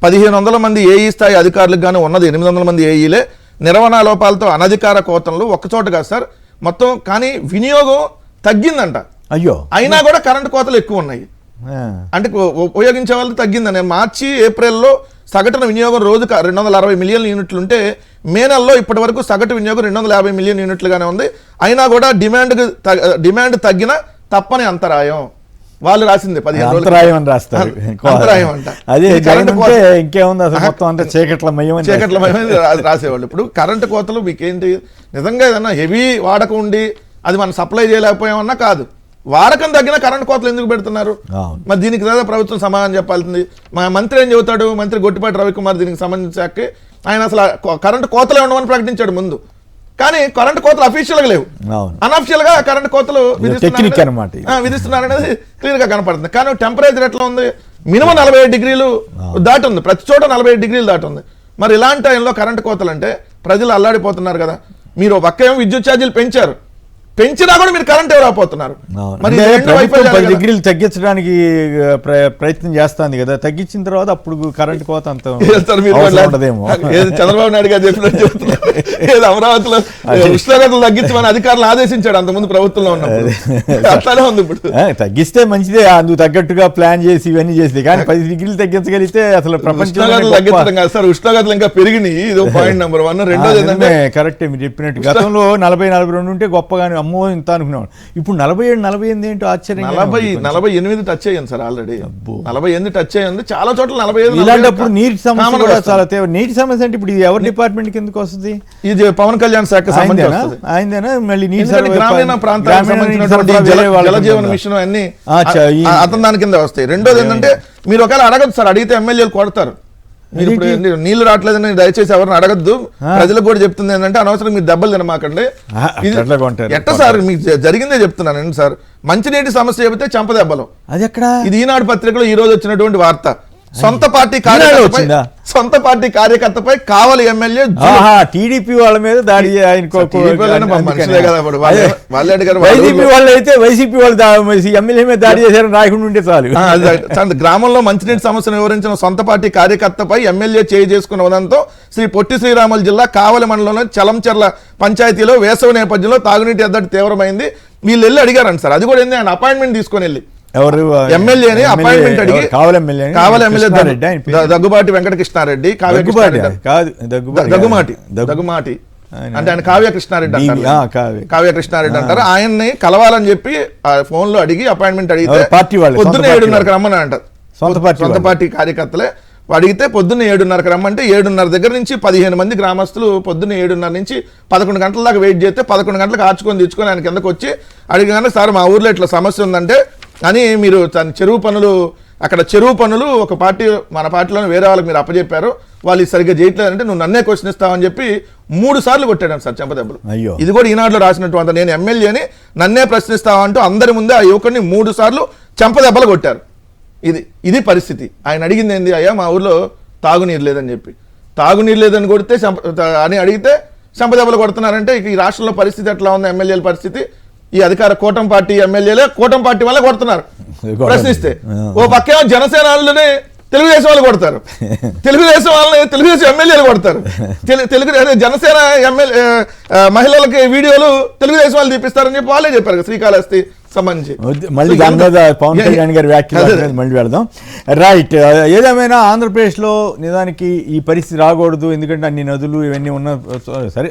1500 మంది ఏఈ స్థాయి అధికారులకు గానీ ఉన్నది 800 మంది ఏఈలే. నిర్వహణ లోపాలతో అనధికార కోతలు ఒక్కచోట కాదు సార్, మొత్తం. కానీ వినియోగం తగ్గిందంట. అయ్యో, అయినా కూడా కరెంటు కోతలు ఎక్కువ ఉన్నాయి. అంటే ఉపయోగించే వాళ్ళు తగ్గిందని. మార్చి, ఏప్రిల్లో సగటున వినియోగం రోజుకు 260 మిలియన్ యూనిట్లు ఉంటే మే నెలలో ఇప్పటి వరకు సగటు వినియోగం 250 మిలియన్ యూనిట్లుగానే ఉంది. అయినా కూడా డిమాండ్ తగ్గిన తప్పని అంతరాయం. వాళ్ళు రాసింది 15 అంతరాయం అని రాస్తారు. అంతరాయం అంట. అదే ఇంకేముంది అసలు మొత్తం అంతా చీకట్లమయం రాసేవాళ్ళు. ఇప్పుడు కరెంటు కోతలు మీకేంటి, నిజంగా ఏదన్నా హెవీ వాడకం ఉండి అది మనం సప్లై చేయలేకపోయామన్నా కాదు, వాడకం తగ్గిన కరెంట్ కోతలు ఎందుకు పెడుతున్నారు? మరి దీనికి లేదా ప్రభుత్వం సమాధానం చెప్పాల్సింది. మా మంత్రి ఏం చెబుతాడు, మంత్రి గొట్టిపాటి రవికుమార్ దీనికి సంబంధించి ఆయన అసలు కరెంట్ కోతలే ఉండవని ప్రకటించాడు ముందు. కానీ కరెంట్ కోతలు అఫీషియల్ గా లేవు, అన్అఫిషియల్ గా కరెంట్ కోతలు విధిస్తున్నారనేది క్లియర్ గా కనపడుతుంది. కానీ టెంపరేచర్ ఎట్లా ఉంది, మినిమం 47 డిగ్రీలు దాటి ఉంది, ప్రతి చోట 47 డిగ్రీలు దాటి ఉంది. మరి ఇలాంటి టైంలో కరెంట్ కోతలు అంటే ప్రజలు అల్లాడిపోతున్నారు కదా. మీరు పక్క ఏమో విద్యుత్ ఛార్జీలు పెంచినా కూడా మీరు కరెంట్ ఎవరు ఆపోతున్నారు. మరి 10 డిగ్రీలు తగ్గించడానికి ప్రయత్నం చేస్తుంది కదా, తగ్గించిన తర్వాత అప్పుడు కరెంట్ కోత అంత ఉండదేమో. చంద్రబాబు నాయుడు గారు చెప్పినట్టు అమరావతిలో ఉష్ణోగ్రతలు తగ్గించమని అధికారులు ఆదేశించాడు అంతకుముందు ప్రభుత్వంలో ఉన్నప్పుడు. అట్లానే ఉంది ఇప్పుడు. తగ్గిస్తే మంచిదే, అందుకు తగ్గట్టుగా ప్లాన్ చేసి ఇవన్నీ చేసి. కానీ 10 డిగ్రీలు తగ్గించగలిగితే అసలు ప్రపంచంలో తగ్గించడం కాదు సార్, ఉష్ణోగ్రతలు ఇంకా పెరిగినాయి. ఇది పాయింట్ నెంబర్ 1. రెండోది ఏంటంటే కరెక్టే మీరు చెప్పినట్టు, గతంలో 40-42 ఉంటే గొప్పగానే అమ్మో ఇంత అనుకున్నాం. ఇప్పుడు 47-48 ఏంటో ఆశ్చర్యం. 48 టచ్ అయ్యింది సార్ ఆల్రెడీ. 48 టచ్ అయ్యింది చాలా చోట్ల. 45. ఇలాంటప్పుడు నీటి సమస్య కూడా చాలా నీటి సమస్య అంటే ఇప్పుడు ఇది ఎవరి డిపార్ట్మెంట్ కిందకి వస్తుంది? ఇది పవన్ కళ్యాణ్ శాఖ ఆయనదేనా? మళ్ళీ గ్రామీణ ప్రాంతాలకు సంబంధించినటువంటి జలజీవన మిషన్ అన్ని అతను దాని కింద వస్తాయి. రెండోది ఏంటంటే మీరు ఒకవేళ అడగదు సార్, అడిగితే ఎమ్మెల్యేలు కొడతారు. మీరు ఇప్పుడు నీళ్లు రావట్లేదని దయచేసి ఎవరిని అడగద్దు. ప్రజలకు కూడా చెప్తుంది ఏంటంటే అనవసరం మీరు దెబ్బలు తినమాకండి. ఎట్ట సార్ మీకు జరిగిందే చెప్తున్నానండి సార్. మంచినీటి సమస్య చెబితే చంపదెబ్బలు. అది ఎక్కడ? ఇది ఈనాడు పత్రికలో ఈ రోజు వచ్చినటువంటి వార్త. సొంత పార్టీ కార్యకర్తపై కావలి ఎమ్మెల్యే టీడీపీ వాళ్ళ మీద దాడి. వైసీపీ వాళ్ళు అయితే వైసీపీ వాళ్ళు ఎమ్మెల్యే మీద దాడి చేశారని రాయకుండా ఉంటే చాలు. గ్రామంలో మంచినీటి సమస్యను వివరించిన సొంత పార్టీ కార్యకర్తపై ఎమ్మెల్యే చేయి చేసుకున్న ఉదంతో పొట్టి శ్రీరాములు జిల్లా కావలి మండలంలోని చలంచెర్ల పంచాయతీలో వేసవి నేపథ్యంలో తాగునీటి ఎద్దడి తీవ్రమైంది. వీళ్ళు వెళ్ళి అడిగారంట సార్. అది కూడా ఏంది, ఆయన అపాయింట్మెంట్ తీసుకొని వెళ్ళి ఎమ్మెల్యేని అపాయింట్మెంట్ అడిగి కావలి ఎమ్మెల్యే దగ్గుబాటి వెంకటకృష్ణారెడ్డి దగ్గుమాటి అంటే ఆయన కావ్య కృష్ణారెడ్డి అంటారు. ఆయన్ని కలవాలని చెప్పి ఫోన్ లో అడిగి అపాయింట్మెంట్ అడిగితే పొద్దున్న 7:30కి రమ్మని అంటారు. సొంత పార్టీ కార్యకర్తలే అడిగితే పొద్దున్న 7:30కి రమ్మంటే 7:30 దగ్గర నుంచి 15 మంది గ్రామస్తులు పొద్దున్న 7:30 నుంచి 11 గంటల దాకా వెయిట్ చేస్తే 11 గంటలకు ఆచుకొని తెచ్చుకొని ఆయన కిందకు వచ్చి అడిగానే, సార్ మా ఊర్లో ఇట్లా సమస్య ఉందంటే అని మీరు చెరువు పనులు ఒక పార్టీ మన పార్టీలో వేరే వాళ్ళకి మీరు అప్పచెప్పారు, వాళ్ళు సరిగ్గా చేయట్లేదంటే నువ్వు నన్నే క్వశ్చన్ ఇస్తావని చెప్పి 3 సార్లు కొట్టాడు సార్ చెంపదెబ్బలు. ఇది కూడా ఈనాడులో రాసినట్టు అంత నేను ఎమ్మెల్యేని నన్నే ప్రశ్నిస్తావా అంటూ అందరి ముందే ఆ యువకుడిని 3 సార్లు చెంపదెబ్బలు కొట్టారు. ఇది పరిస్థితి. ఆయన అడిగింది ఏంది, అయ్యా మా ఊర్లో తాగునీరు లేదని చెప్పి. తాగునీరు లేదని కొడితే అని అడిగితే చెంపదెబ్బలు కొడుతున్నారంటే ఈ రాష్ట్రంలో పరిస్థితి ఎట్లా ఉంది? ఎమ్మెల్యేల పరిస్థితి ఈ అధికార కూటమి పార్టీ ఎమ్మెల్యేలే కూటమి పార్టీ వల్ల కొడుతున్నారు. ప్రశ్నిస్తే ఓ పక్కేమో జనసేన వాళ్ళని తెలుగుదేశం వాళ్ళు కొడతారు, తెలుగుదేశం వాళ్ళని తెలుగుదేశం ఎమ్మెల్యేలు కొడతారు, జనసేన ఎమ్మెల్యే మహిళలకి వీడియోలు తెలుగుదేశం వాళ్ళు తీపిస్తారని చెప్పి వాళ్ళే చెప్పారు శ్రీకాళహస్తి సంబంధించి. మళ్ళీ దాని మీద పవన్ కళ్యాణ్ గారి వ్యాఖ్యలు మళ్ళీ వెళదాం. రైట్, ఏదేమైనా ఆంధ్రప్రదేశ్లో నిజానికి ఈ పరిస్థితి రాకూడదు. ఎందుకంటే అన్ని నదులు ఇవన్నీ ఉన్న సరే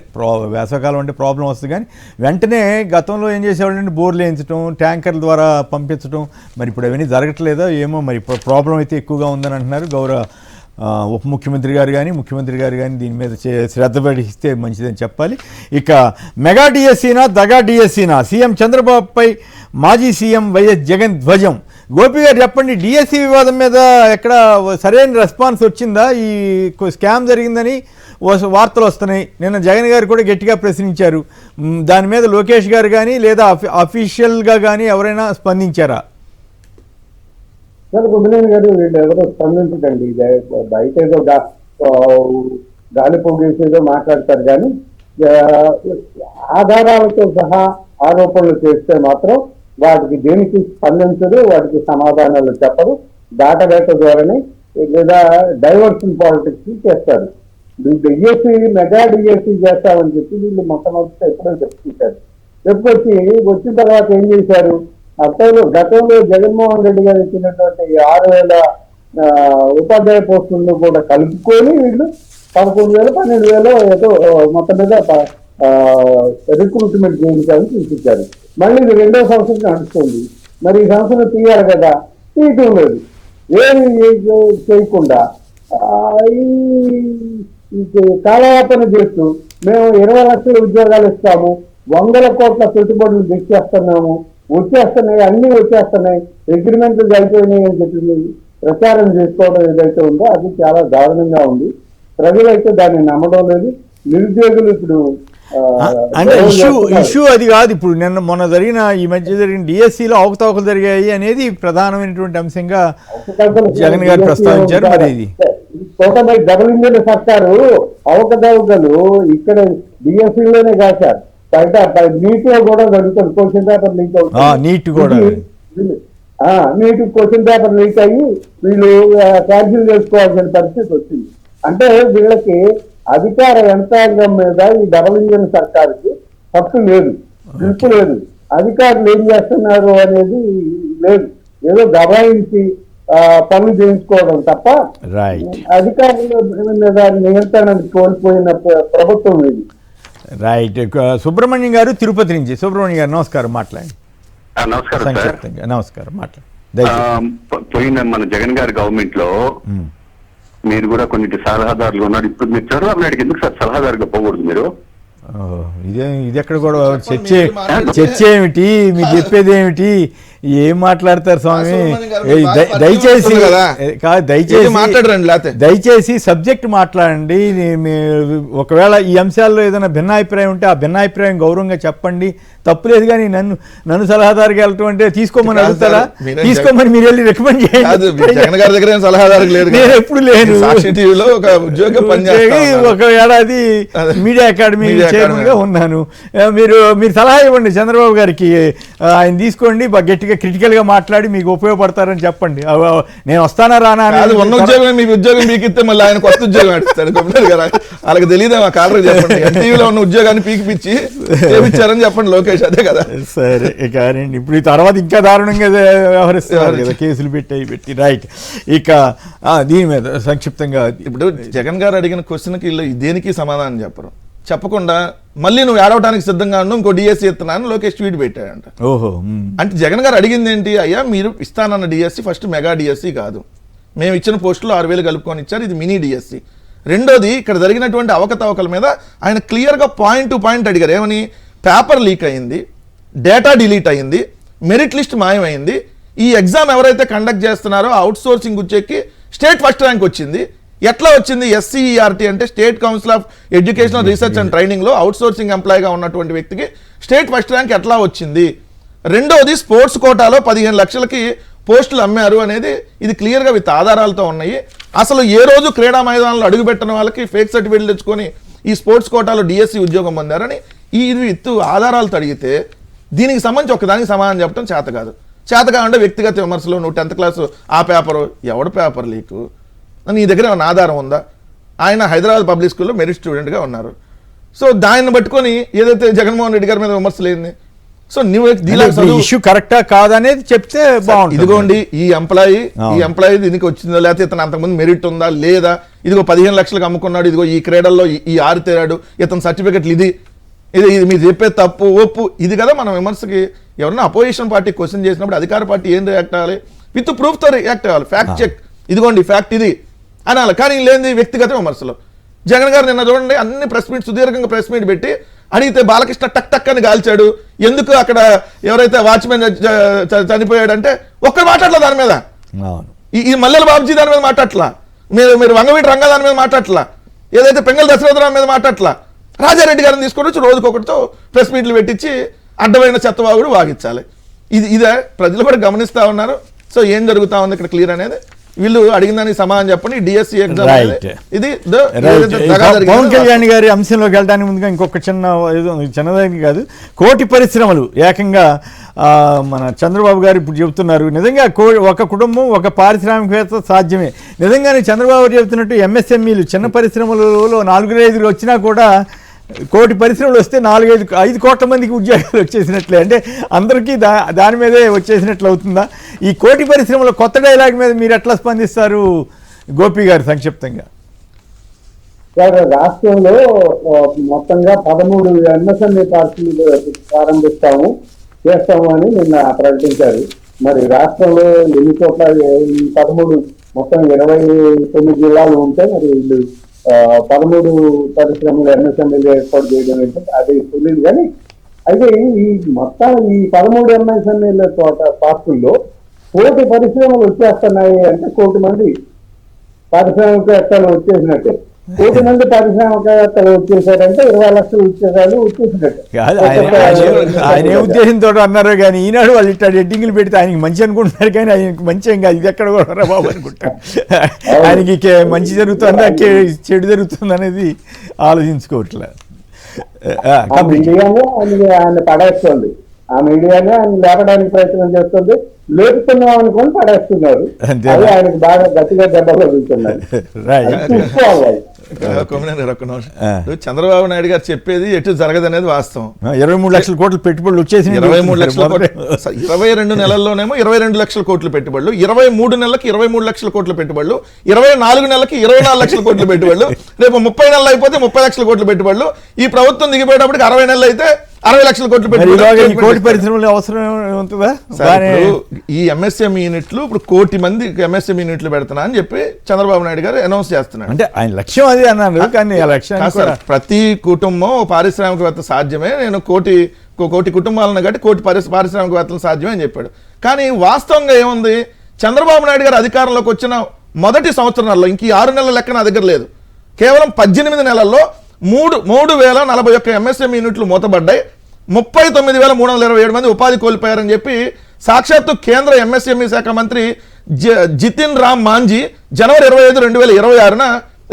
వేసవకాలం అంటే ప్రాబ్లం వస్తుంది. కానీ వెంటనే గతంలో ఏం చేసేవాళ్ళంటే బోర్లు వేయించడం, ట్యాంకర్ల ద్వారా పంపించడం. మరి ఇప్పుడు అవన్నీ జరగట్లేదా ఏమో, మరి ప్రాబ్లం అయితే ఎక్కువగా ఉందని అంటున్నారు. గౌరవ ఉప ముఖ్యమంత్రి గారు కానీ ముఖ్యమంత్రి గారు కానీ దీని మీద శ్రద్ధ వహిస్తే మంచిదని చెప్పాలి. ఇక మెగా డిఎస్సీనా దగా డిఎస్సీనా? సీఎం చంద్రబాబుపై మాజీ సీఎం వైఎస్ జగన్ ధ్వజం. గోపి గారు చెప్పండి, డిఎస్సీ వివాదం మీద ఎక్కడ సరైన రెస్పాన్స్ వచ్చిందా? ఈ స్కామ్ జరిగిందని వార్తలు వస్తున్నాయి. నిన్న జగన్ గారు కూడా గట్టిగా ప్రశ్నించారు. దాని మీద లోకేష్ గారు కానీ లేదా అఫీషియల్గా కానీ ఎవరైనా స్పందించారా? కుమ్మనేని గారు వీళ్ళు ఎవరో స్పందించకండి. బయట ఏదో గాలి పొగేసేదో మాట్లాడతారు కానీ ఆధారాలతో సహా ఆరోపణలు చేస్తే మాత్రం వాటికి దేనికి స్పందించరు, వాటికి సమాధానాలు చెప్పరు. దాటవేట ద్వారానే లేదా డైవర్షన్ పాలిటిక్స్ చేస్తారు. డిఎస్సీ మెగా డిఎస్సీ చేస్తామని చెప్పి వీళ్ళు మొట్టమొదటి ఎప్పుడో చెప్పుకుంటారు. వచ్చిన తర్వాత ఏం చేశారు? గతంలో జగన్మోహన్ రెడ్డి గారు ఇచ్చినటువంటి 6,000 ఉపాధ్యాయ పోస్టులను కూడా కలుపుకొని వీళ్ళు 11,000 12,000 ఏదో మొత్తం మీద రిక్రూట్మెంట్ చేయించాలని చూపించారు. మళ్ళీ ఇది 2వ సంవత్సరం నడుస్తుంది. మరి ఈ సంవత్సరం తీయాలి కదా, తీయటం లేదు. ఏమి చేయకుండా ఈ కాలయాపన చేస్తూ మేము 20 లక్షల ఉద్యోగాలు ఇస్తాము, 100 కోట్ల పెట్టుబడులు తెచ్చేస్తున్నాము, వచ్చేస్తున్నాయి, అన్ని వచ్చేస్తున్నాయి, అగ్రిమెంట్లు అయిపోయినాయి అని చెప్పి ప్రచారం చేసుకోవడం ఏదైతే ఉందో అది చాలా దారుణంగా ఉంది. ప్రజలైతే దాన్ని నమ్మడం లేదు. నిరుద్యోగులు ఇప్పుడు అంటే ఇష్యూ అది కాదు. ఇప్పుడు మొన్న ఈ మధ్య జరిగిన డిఎస్సీలో అవకతవకలు జరిగాయి అనేది ప్రధానమైనటువంటి అంశంగా జగన్ గారు ప్రస్తావించారు. మరి ఇది డబుల్ ఇంజిన్ సర్కారు అవకతవకలు ఇక్కడ డిఎస్సీలోనే కాశారు, బయట నీట్ లో కూడా జరుగుతుంది. క్వశ్చన్ పేపర్ లీక్ అవుతుంది, నీట్ క్వశ్చన్ పేపర్ లీక్ అయ్యి వీళ్ళు క్యాన్సిల్ చేసుకోవాల్సిన పరిస్థితి వచ్చింది. అంటే వీళ్ళకి అధికార యంత్రాంగం మీద ఈ డబుల్ ఇంజిన్ సర్కారుకి హక్కు లేదు, గ్రిప్ లేదు. అధికారులు ఏం చేస్తున్నారు అనేది లేదు. ఏదో దబాయించి పనులు చేయించుకోవడం తప్ప అధికారుల మీద నియంత్రణ కోల్పోయిన ప్రభుత్వం ఇది. రైట్. సుబ్రహ్మణ్యం గారు తిరుపతి నుంచి. సుబ్రహ్మణ్యం గారు నమస్కారం, మాట్లాడండి. నమస్కారం, మాట్లాడండి. పోయిన మన జగన్ గారి గవర్నమెంట్ లో మీరు కూడా కొన్నిటి సలహాదారులు ఉన్నారు. ఇప్పుడు మీరు చంద్రబాబు నాయుడుకి ఎందుకు సార్ సలహాదారుగా పోకూడదు మీరు? ఇది ఎక్కడ కూడా చర్చ ఏమిటి? మీరు చెప్పేది ఏమిటి? ఏం మాట్లాడతారు స్వామి? సుబ్రహ్మణ్యం గారు ఏయ్, బాగా దయచేసి పరిచయం కదా. కాదు, దయచేసి మాట్లాడరండి లేకపోతే దయచేసి సబ్జెక్ట్ మాట్లాడండి. ఒకవేళ ఈ అంశాల్లో ఏదైనా భిన్నాభిప్రాయం ఉంటే ఆ భిన్నాభిప్రాయం గౌరవంగా చెప్పండి, తప్పులేదు. కానీ నన్ను సలహాదారుగా వెళ్ళటం అంటే తీసుకోమని కాదు అడుగుతారా? సార్, మీరేం తీసుకోమని మీరు వెళ్ళి రికమెండ్ కాదు, చేయండి. జగన్ గారి దగ్గర ఏం సలహాదారు లేరు నేను ఎప్పుడు లేను. సాక్షి టీవీలో ఒక ఉద్యోగం పనిచేస్తాను. ఒక ఏడాది మీడియా అకాడమీ చైర్మన్ గా ఉన్నాను. మీరు సలహా ఇవ్వండి చంద్రబాబు గారికి, ఆయన తీసుకోండి, గట్టిగా క్రిటికల్ గా మాట్లాడి మీకు ఉపయోగపడతారని చెప్పండి. నేను వస్తానా రానా అది ఉన్న ఉద్యోగం మీకు ఉద్యోగం మీకు ఇస్తే మళ్ళీ ఆయన కొత్త ఉద్యోగం అడుగుతాడు. గొప్పది కదా, వాళ్ళకి తెలియదే మా కాలర్ చెప్పండి. ఎన్టీవీలో ఉన్న ఉద్యోగాన్ని పీకిపిచ్చి చేపించారని చెప్పండి లోకేష్, అదే కదా. సరే కానీ ఇప్పుడు ఈ తర్వాత ఇంకా దారుణంగా వ్యవహరిస్తున్నారు కదా, కేసులు పెట్టి రైట్. ఇక దీని మీద సంక్షిప్తంగా ఇప్పుడు జగన్ గారు అడిగిన క్వశ్చన్కి వీళ్ళు దేనికి సమాధానం చెప్పకుండా మళ్ళీ నువ్వు ఏడవడానికి సిద్ధంగా ఉన్నావు, ఇంకో డిఎస్సీ ఇస్తున్నాను లోకేష్ ట్వీట్ పెట్టాడంట. ఓహో, అంటే జగన్ గారు అడిగింది ఏంటి? అయ్యా మీరు ఇస్తానన్న డిఎస్సీ ఫస్ట్ మెగా డిఎస్సీ కాదు, మేము ఇచ్చిన పోస్టులు 6,000 కలుపుకొని ఇచ్చారు, ఇది మినీ డిఎస్సీ. రెండోది ఇక్కడ జరిగినటువంటి అవకతవకల మీద ఆయన క్లియర్గా పాయింట్ టు పాయింట్ అడిగారు. ఏమని? పేపర్ లీక్ అయింది, డేటా డిలీట్ అయింది, మెరిట్ లిస్ట్ మాయమైంది, ఈ ఎగ్జామ్ ఎవరైతే కండక్ట్ చేస్తున్నారో అవుట్ సోర్సింగ్ గుచ్చెక్కి స్టేట్ ఫస్ట్ ర్యాంక్ వచ్చింది. ఎట్లా వచ్చింది? SCERT అంటే state council of educational research and ట్రైనింగ్లో అవుట్ సోర్సింగ్ ఎంప్లాయీగా ఉన్నటువంటి వ్యక్తికి స్టేట్ ఫస్ట్ ర్యాంక్ ఎట్లా వచ్చింది? రెండోది స్పోర్ట్స్ కోటాలో 15 లక్షలకి పోస్టులు అమ్మారు అనేది ఇది క్లియర్గా విత్ ఆధారాలతో ఉన్నాయి. అసలు ఏ రోజు క్రీడా మైదానంలో అడుగుపెట్టిన వాళ్ళకి ఫేక్ సర్టిఫికేట్లు తెచ్చుకొని ఈ స్పోర్ట్స్ కోటాలో డిఎస్సి ఉద్యోగం పొందారని ఇది విత్ ఆధారాలతో అడిగితే దీనికి సంబంధించి ఒకదానికి సమాధానం చెప్పడం చేతగా అంటే వ్యక్తిగత విమర్శలు, నువ్వు 10th క్లాసు ఆ పేపరు, ఎవడు పేపర్ లీకు, నీ దగ్గర ఏమైనా ఆధారం ఉందా? ఆయన హైదరాబాద్ పబ్లిక్ స్కూల్లో మెరిట్ స్టూడెంట్గా ఉన్నారు. సో దాన్ని పట్టుకొని ఏదైతే జగన్మోహన్ రెడ్డి గారి మీద విమర్శలు ఏంది? సో నువ్వు ఇష్యూ కరెక్టా కాదనేది చెప్తే బాగుంటుంది. ఇదిగోండి ఈ ఎంప్లాయీ దీనికి వచ్చిందో లేకపోతే ఇతను అంతకుముందు మెరిట్ ఉందా లేదా, ఇదిగో 15 లక్షలకు అమ్ముకున్నాడు, ఇదిగో ఈ క్రీడల్లో ఈ ఆరితేరాడు, ఇతను సర్టిఫికెట్లు ఇది మీరు చెప్పే తప్పు ఒప్పు, ఇది కదా మనం విమర్శకి. ఎవరైనా అపోజిషన్ పార్టీ క్వశ్చన్ చేసినప్పుడు అధికార పార్టీ ఏం రియాక్ట్ అవ్వాలి? విత్ ప్రూఫ్తో రియాక్ట్ అవ్వాలి. ఫ్యాక్ట్ చెక్, ఇదిగోండి ఫ్యాక్ట్ ఇది అనాలి. కానీ లేని వ్యక్తిగత విమర్శలు. జగన్ గారు నిన్న చూడండి అన్ని ప్రెస్ మీట్, సుదీర్ఘంగా ప్రెస్ మీట్ పెట్టి అడిగితే బాలకృష్ణ టక్ అని కాల్చాడు. ఎందుకు అక్కడ ఎవరైతే వాచ్మెన్ చనిపోయాడంటే ఒక్కరు మాట్లాడలే దాని మీద. ఈ మల్లెల బాబుజీ దాని మీద మాట్లాడట్లా, మీరు వంగవీటి రంగా దాని మీద మాట్లాడట్లా, ఏదైతే పెంగళ దశరథరావు మీద మాట్లాడట్లా, రాజారెడ్డి గారిని తీసుకొని వచ్చి రోజుకొకటితో ప్రెస్ మీట్లు పెట్టించి అడ్డమైన చెత్తవాగుడు వాగించాలి. ఇదే ప్రజలు కూడా గమనిస్తా ఉన్నారు. సో ఏం జరుగుతా ఉంది ఇక్కడ క్లియర్ అనేది. వీళ్ళు అడిగిన దానికి సమాధానం చెప్పండి. డిఎస్సి ఎగ్జామ్ ఇది పవన్ కళ్యాణ్ గారి అంశంలోకి వెళ్ళడానికి ముందుగా ఇంకొక చిన్నదానికి కాదు, కోటి పరిశ్రమలు ఏకంగా మన చంద్రబాబు గారు ఇప్పుడు చెబుతున్నారు. నిజంగా ఒక కుటుంబం ఒక పారిశ్రామికవేత్త సాధ్యమే. నిజంగానే చంద్రబాబు చెబుతున్నట్టు MSMEలు చిన్న పరిశ్రమలలో 4-5 వచ్చినా కూడా కోటి పరిశ్రమలు వస్తే 4-5 కోట్ల మందికి ఉద్యోగాలు వచ్చేసినట్లే. అంటే అందరికీ దాని మీదే వచ్చేసినట్లు అవుతుందా? ఈ కోటి పరిశ్రమల కొత్త డైలాగ్ మీద మీరు ఎట్లా స్పందిస్తారు గోపి గారు సంక్షిప్తంగా? రాష్ట్రంలో మొత్తంగా 13 MSME పార్కులు చేస్తాము అని నిన్న ప్రకటించారు. మరి రాష్ట్రంలో ఎన్ని చోట్ల 13 మొత్తం 29 జిల్లాలు ఉంటే మరి వీళ్ళు 13 పరిశ్రమలు MSMEలు ఏర్పాటు చేయడం ఏంటంటే అది తెలియదు. కానీ అయితే ఈ మొత్తం ఈ 13 MSMEల పార్కుల్లో కోటి పరిశ్రమలు వచ్చేస్తున్నాయి అంటే కోటి మంది పారిశ్రామికవేత్తలు వచ్చేసినట్టే. కోటి మంది పారిశ్రామికవేత్తలు వచ్చేసారంటే 20 లక్షలు ఉద్యోగాలు వచ్చేసినట్టే. ఆయన ఏ ఉద్దేశంతో అన్నారో కానీ ఈనాడు వాళ్ళు ఇట్లా ఎడ్డింగ్లు పెడితే ఆయనకి మంచి అనుకుంటున్నారు, కానీ ఆయనకి మంచి ఏం కాదు, ఇది ఎక్కడ కూడా బాబు అనుకుంటారు. ఆయనకి మంచి జరుగుతుందా చెడు జరుగుతుంది అనేది ఆలోచించుకోవట్లేదు. ఆయన పడేస్తుంది, ఆ మీడియానే ఆయన లేపడానికి ప్రయత్నం చేస్తుంది. లేపుతున్నాం అనుకుని పడేస్తున్నారు. అది ఆయనకు బాగా గట్టిగా దెబ్బ తగులుతున్నారు. చంద్రబాబు నాయుడు గారు చెప్పేది ఎటు జరగదనేది వాస్తవం. 23 లక్షల కోట్ల పెట్టుబడులు వచ్చేసి 22 నెలల్లోనేమో 22 లక్షల కోట్ల పెట్టుబడులు, 23 నెలలకి 23 లక్షల కోట్ల పెట్టుబడులు, 24 నెలలకి 24 లక్షల కోట్ల పెట్టుబడులు, రేపు 30 నెలలు అయిపోతే 30 లక్షల కోట్ల పెట్టుబడులు. ఈ ప్రభుత్వం దిగిపోయేటప్పటికి 60 నెలలు అయితే 60 లక్షల కోట్లు మరి పెట్టుబడి ఇలాగ ఈ statement కోటి ఇస్తారు. పరిశ్రమలు అవసరం ఉంటుందా? సార్, బానే- ఇప్పుడు ఈ ఎంఎస్ఎంఈ యూనిట్లు ఇప్పుడు 1 కోటి మంది ఎంఎస్ఎంఈ యూనిట్లు పెడుతున్నా అని చెప్పి చంద్రబాబు నాయుడు గారు అనౌన్స్ చేస్తున్నాడు. అంటే ఆయన లక్ష్యం అది అన్నారు, కానీ ఆ లక్ష్యాన్ని కాదు సార్, కూడా ప్రతి కుటుంబం పారిశ్రామికవేత్త సాధ్యమే, నేను కోటి కుటుంబాలను కాబట్టి కోటి పారిశ్రామికవేత్తలు సాధ్యమే అని చెప్పాడు. కానీ వాస్తవంగా ఏముంది, చంద్రబాబు నాయుడు గారు అధికారంలోకి వచ్చిన మొదటి సంవత్సరాల్లో ఇంక ఈ 6 నెలల లెక్క నా దగ్గర లేదు, కేవలం 18 నెలల్లో 3,041 ఎంఎస్ఎంఈ యూనిట్లు మూతబడ్డాయి, 39,327 మంది ఉపాధి కోల్పోయారని చెప్పి సాక్షాత్తు కేంద్ర ఎంఎస్ఎంఈ శాఖ మంత్రి జితిన్ రామ్ మాంజీ జనవరి 25, 2026న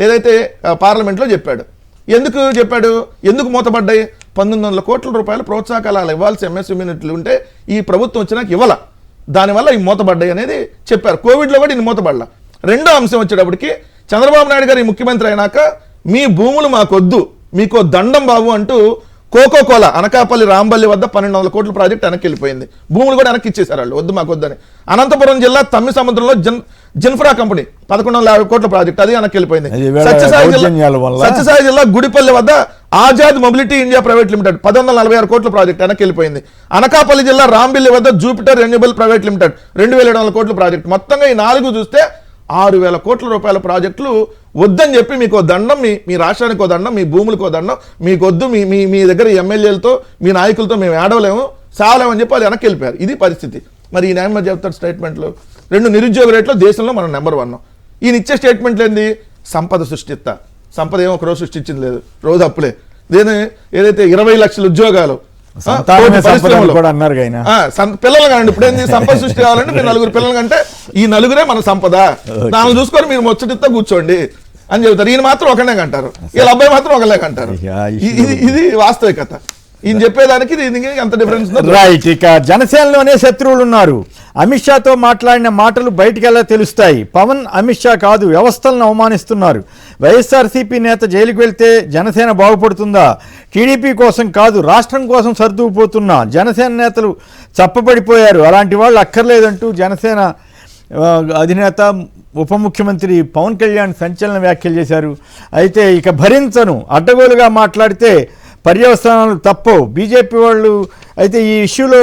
ఏదైతే పార్లమెంట్లో చెప్పాడు. ఎందుకు చెప్పాడు, ఎందుకు మూతబడ్డాయి? 1900 కోట్ల రూపాయలు ప్రోత్సాహకాలు ఇవ్వాల్సి ఎంఎస్ఎంఈ యూనిట్లు ఉంటే ఈ ప్రభుత్వం వచ్చినాక ఇవ్వాల, దానివల్ల ఈ మూతబడ్డాయి అనేది చెప్పారు. కోవిడ్లో కూడా ఇన్ని మూతబడ్డా. రెండో అంశం వచ్చేటప్పటికి చంద్రబాబు నాయుడు గారు ఈ ముఖ్యమంత్రి అయినాక మీ భూములు మాకొద్దు, మీకో దండం బాబు అంటూ కోకోకోలా అనకాపల్లి రాంబల్లి వద్ద 1200 కోట్ల ప్రాజెక్ట్ వెనక్కి వెళ్ళిపోయింది. భూములు కూడా వెనక్కి ఇచ్చేశారు వాళ్ళు, వద్దు మాకు వద్దని. అనంతపురం జిల్లా తమ్మి సముద్రంలో జిన్ఫ్రా కంపెనీ 1150 కోట్ల ప్రాజెక్ట్, అది వెనక్కి వెళ్ళిపోయింది. అది వేళ సత్యసాయి దౌర్జన్యాల వల్ల. జిల్లా గుడిపల్లి వద్ద Azad mobility India private limited 1146 కోట్ల ప్రాజెక్ట్ వెనక్కి వెళ్ళిపోయింది. అనకాపల్లి జిల్లా రాంబిల్లి వద్ద జూపిటర్ రెన్యూబుల్ ప్రైవేట్ లిమిటెడ్ 2700 కోట్ల ప్రాజెక్ట్. మొత్తంగా ఈ 4 చూస్తే 6,000 కోట్ల రూపాయల ప్రాజెక్టులు వద్దని చెప్పి మీకు దండం, మీ రాష్ట్రానికి దండం, మీ భూములకు దండం, మీకు వద్దు, మీ దగ్గర ఎమ్మెల్యేలతో మీ నాయకులతో మేము ఏడవలేము సావలేమని చెప్పి వాళ్ళు వెనక్కి వెళ్ళిపోయారు. ఇది పరిస్థితి. మరి ఈ న్యాయం చెప్తారు స్టేట్మెంట్లు. 2 నిరుద్యోగ రేట్లో దేశంలో మనం నెంబర్ 1. ఈయన ఇచ్చే స్టేట్మెంట్లు ఏంది, సంపద సృష్టిస్తా, సంపద ఏమో ఒకరోజు సృష్టించింది లేదు, రోజు అప్పులే. ఏదైతే 20 లక్షల ఉద్యోగాలు సంతానమే సంపద అని కూడా అన్నారు ఆయన. పిల్లలు కాండి, ఇప్పుడు ఏంది సంపద సృష్టి కావాలంటే మీరు 4 పిల్లలు కంటే ఈ 4 మన సంపద, దాన్ని చూసుకొని మీరు ముచ్చటితో కూర్చోండి అని చెబుతారు. ఈయన మాత్రం ఒకనే కంటారు, వీళ్ళ అబ్బాయి మాత్రం ఒకలే కంటారు. ఇది వాస్తవికత. ఈయన చెప్పేదానికి దీనికి ఎంత డిఫరెన్స్. రైట్. ఇక జనసేనలోనే శత్రువులు ఉన్నారు. అమిత్ షాతో మాట్లాడిన మాటలు బయటికెలా తెలుస్తాయి. పవన్ అమిత్ షా కాదు, వ్యవస్థలను అవమానిస్తున్నారు. వైఎస్ఆర్సీపీ నేత జైలుకు వెళ్తే జనసేన బాగుపడుతుందా? టీడీపీ కోసం కాదు, రాష్ట్రం కోసం సర్దుకుపోతున్నా జనసేన నేతలు చప్పబడిపోయారు. అలాంటి వాళ్ళు అక్కర్లేదంటూ జనసేన అధినేత ఉప ముఖ్యమంత్రి పవన్ కళ్యాణ్ సంచలన వ్యాఖ్యలు చేశారు. అయితే ఇక భరించను, అడ్డగోలుగా మాట్లాడితే పర్యవసానాలు తప్పవు. బీజేపీ వాళ్ళు అయితే ఈ ఇష్యూలో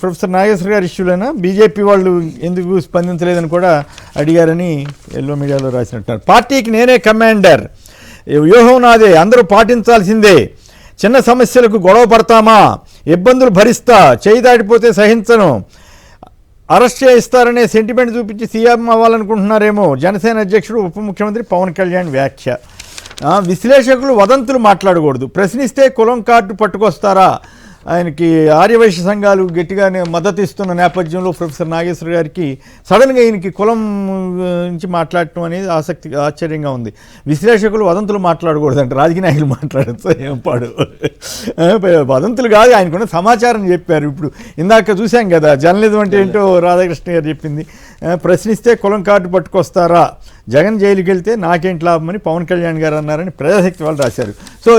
ప్రొఫెసర్ నాగేశ్వర గారి ఇష్యూలోనా బీజేపీ వాళ్ళు ఎందుకు స్పందించలేదని కూడా అడిగారని ఎల్లో మీడియాలో రాసినట్టున్నారు. పార్టీకి నేనే కమాండర్, వ్యూహం నాదే, అందరూ పాటించాల్సిందే. చిన్న సమస్యలకు గొడవ పడతామా, ఇబ్బందులు భరిస్తా, చేయి దాటిపోతే సహించను, అరెస్ట్ చేయిస్తారనే సెంటిమెంట్ చూపించి సీఎం అవ్వాలనుకుంటున్నారేమో జనసేన అధ్యక్షుడు ఉప ముఖ్యమంత్రి పవన్ కళ్యాణ్ వ్యాఖ్య. విశ్లేషకులు వదంతులు మాట్లాడకూడదు, ప్రశ్నిస్తే కులం కార్డు పట్టుకొస్తారా? ఆయనకి ఆర్యవైశ్య సంఘాలు గట్టిగానే మద్దతు ఇస్తున్న నేపథ్యంలో ప్రొఫెసర్ నాగేశ్వర గారికి సడన్గా ఈయనకి కులం నుంచి మాట్లాడటం అనేది ఆశ్చర్యంగా ఉంది. విశ్లేషకులు వదంతులు మాట్లాడకూడదు అంటే రాజకీయ నాయకులు మాట్లాడచ్చు, ఏం పాడు వదంతులు కాదు, ఆయనకున్న సమాచారం చెప్పారు. ఇప్పుడు ఇందాక చూసాం కదా జర్నలిజం అంటే ఏంటో రాధాకృష్ణ గారు చెప్పింది. ప్రశ్నిస్తే కులం కార్డు పట్టుకొస్తారా, జగన్ జైలుకి వెళ్తే నాకేంటి లాభమని పవన్ కళ్యాణ్ గారు అన్నారని ప్రజాశక్తి వాళ్ళు రాశారు. సో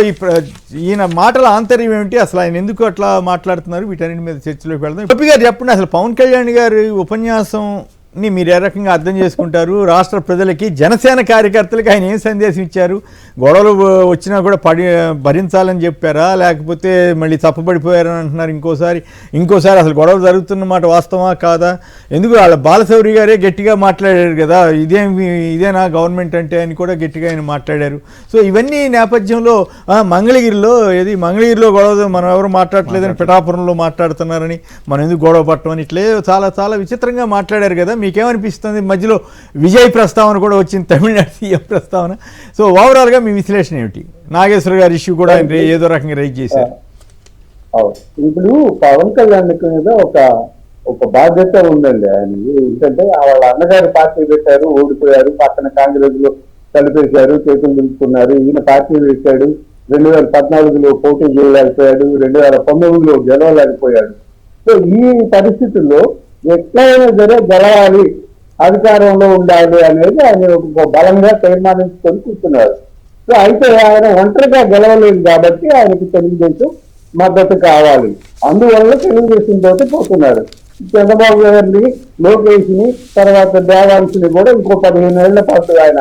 ఈయన మాటల ఆంతర్యం ఏమిటి, అసలు ఆయన ఎందుకు అట్లా మాట్లాడుతున్నారు, వీటన్నిటి మీద చర్చలోకి వెళ్దాం. గోపి గారు చెప్పండి, అసలు పవన్ కళ్యాణ్ గారి ఉపన్యాసంని మీరు ఏ రకంగా అర్థం చేసుకుంటారు? రాష్ట్ర ప్రజలకి, జనసేన కార్యకర్తలకి ఆయన ఏం సందేశం ఇచ్చారు? గొడవలు వచ్చినా కూడా భరించాలని చెప్పారా, లేకపోతే మళ్ళీ తప్పబడిపోయారని అంటున్నారు? ఇంకోసారి అసలు గొడవలు జరుగుతున్నమాట వాస్తవా కాదా? ఎందుకు వాళ్ళ బాలశౌరి గారే గట్టిగా మాట్లాడారు కదా, ఇదేనా గవర్నమెంట్ అంటే అని కూడా గట్టిగా ఆయన మాట్లాడారు. సో ఇవన్నీ నేపథ్యంలో మంగళగిరిలో గొడవ మనం ఎవరు మాట్లాడట్లేదని, పిఠాపురంలో మాట్లాడుతున్నారని, మనం ఎందుకు గొడవ పట్టమని ఇట్లే చాలా చాలా విచిత్రంగా మాట్లాడారు కదా. మీకేమనిపిస్తుంది? మధ్యలో విజయ్ ప్రస్తావన కూడా వచ్చింది, తమిళనాడు సీఎం ప్రస్తావన. సో ఓవరాల్గా మీ విశ్లేషణ ఏమిటి? నాగేశ్వర గారి ఇష్యూ కూడా ఆయన ఏదో రకంగా రైజ్ చేశారు. ఇప్పుడు పవన్ కళ్యాణ్ మీద ఒక బాధ్యత ఉందండి ఆయనకి. ఎందుకంటే వాళ్ళ అన్నగారు పార్టీ పెట్టారు, ఓడిపోయారు, పక్కన కాంగ్రెస్ లో కలిపేశారు, చేతులు దులుపుకున్నారు. ఈయన పార్టీ పెట్టాడు, 2014లో పోటీ చేయలేకపోయాడు, 2019లో గెలవలేకపోయాడు. సో ఈ పరిస్థితుల్లో ఎట్లయినా సరే గెలవాలి, అధికారంలో ఉండాలి అనేది ఆయన బలంగా తీర్మానించుకొని కూర్చున్నారు. సో అయితే ఆయన ఒంటరిగా గెలవలేదు కాబట్టి ఆయనకి తెలుగుదేశం మద్దతు కావాలి, అందువల్ల తెలుగుదేశం తోటి పోతున్నారు. చంద్రబాబు గారిని, లోకేష్ ని, తర్వాత దేవాంశని కూడా ఇంకో 15 ఏళ్ల పాటు ఆయన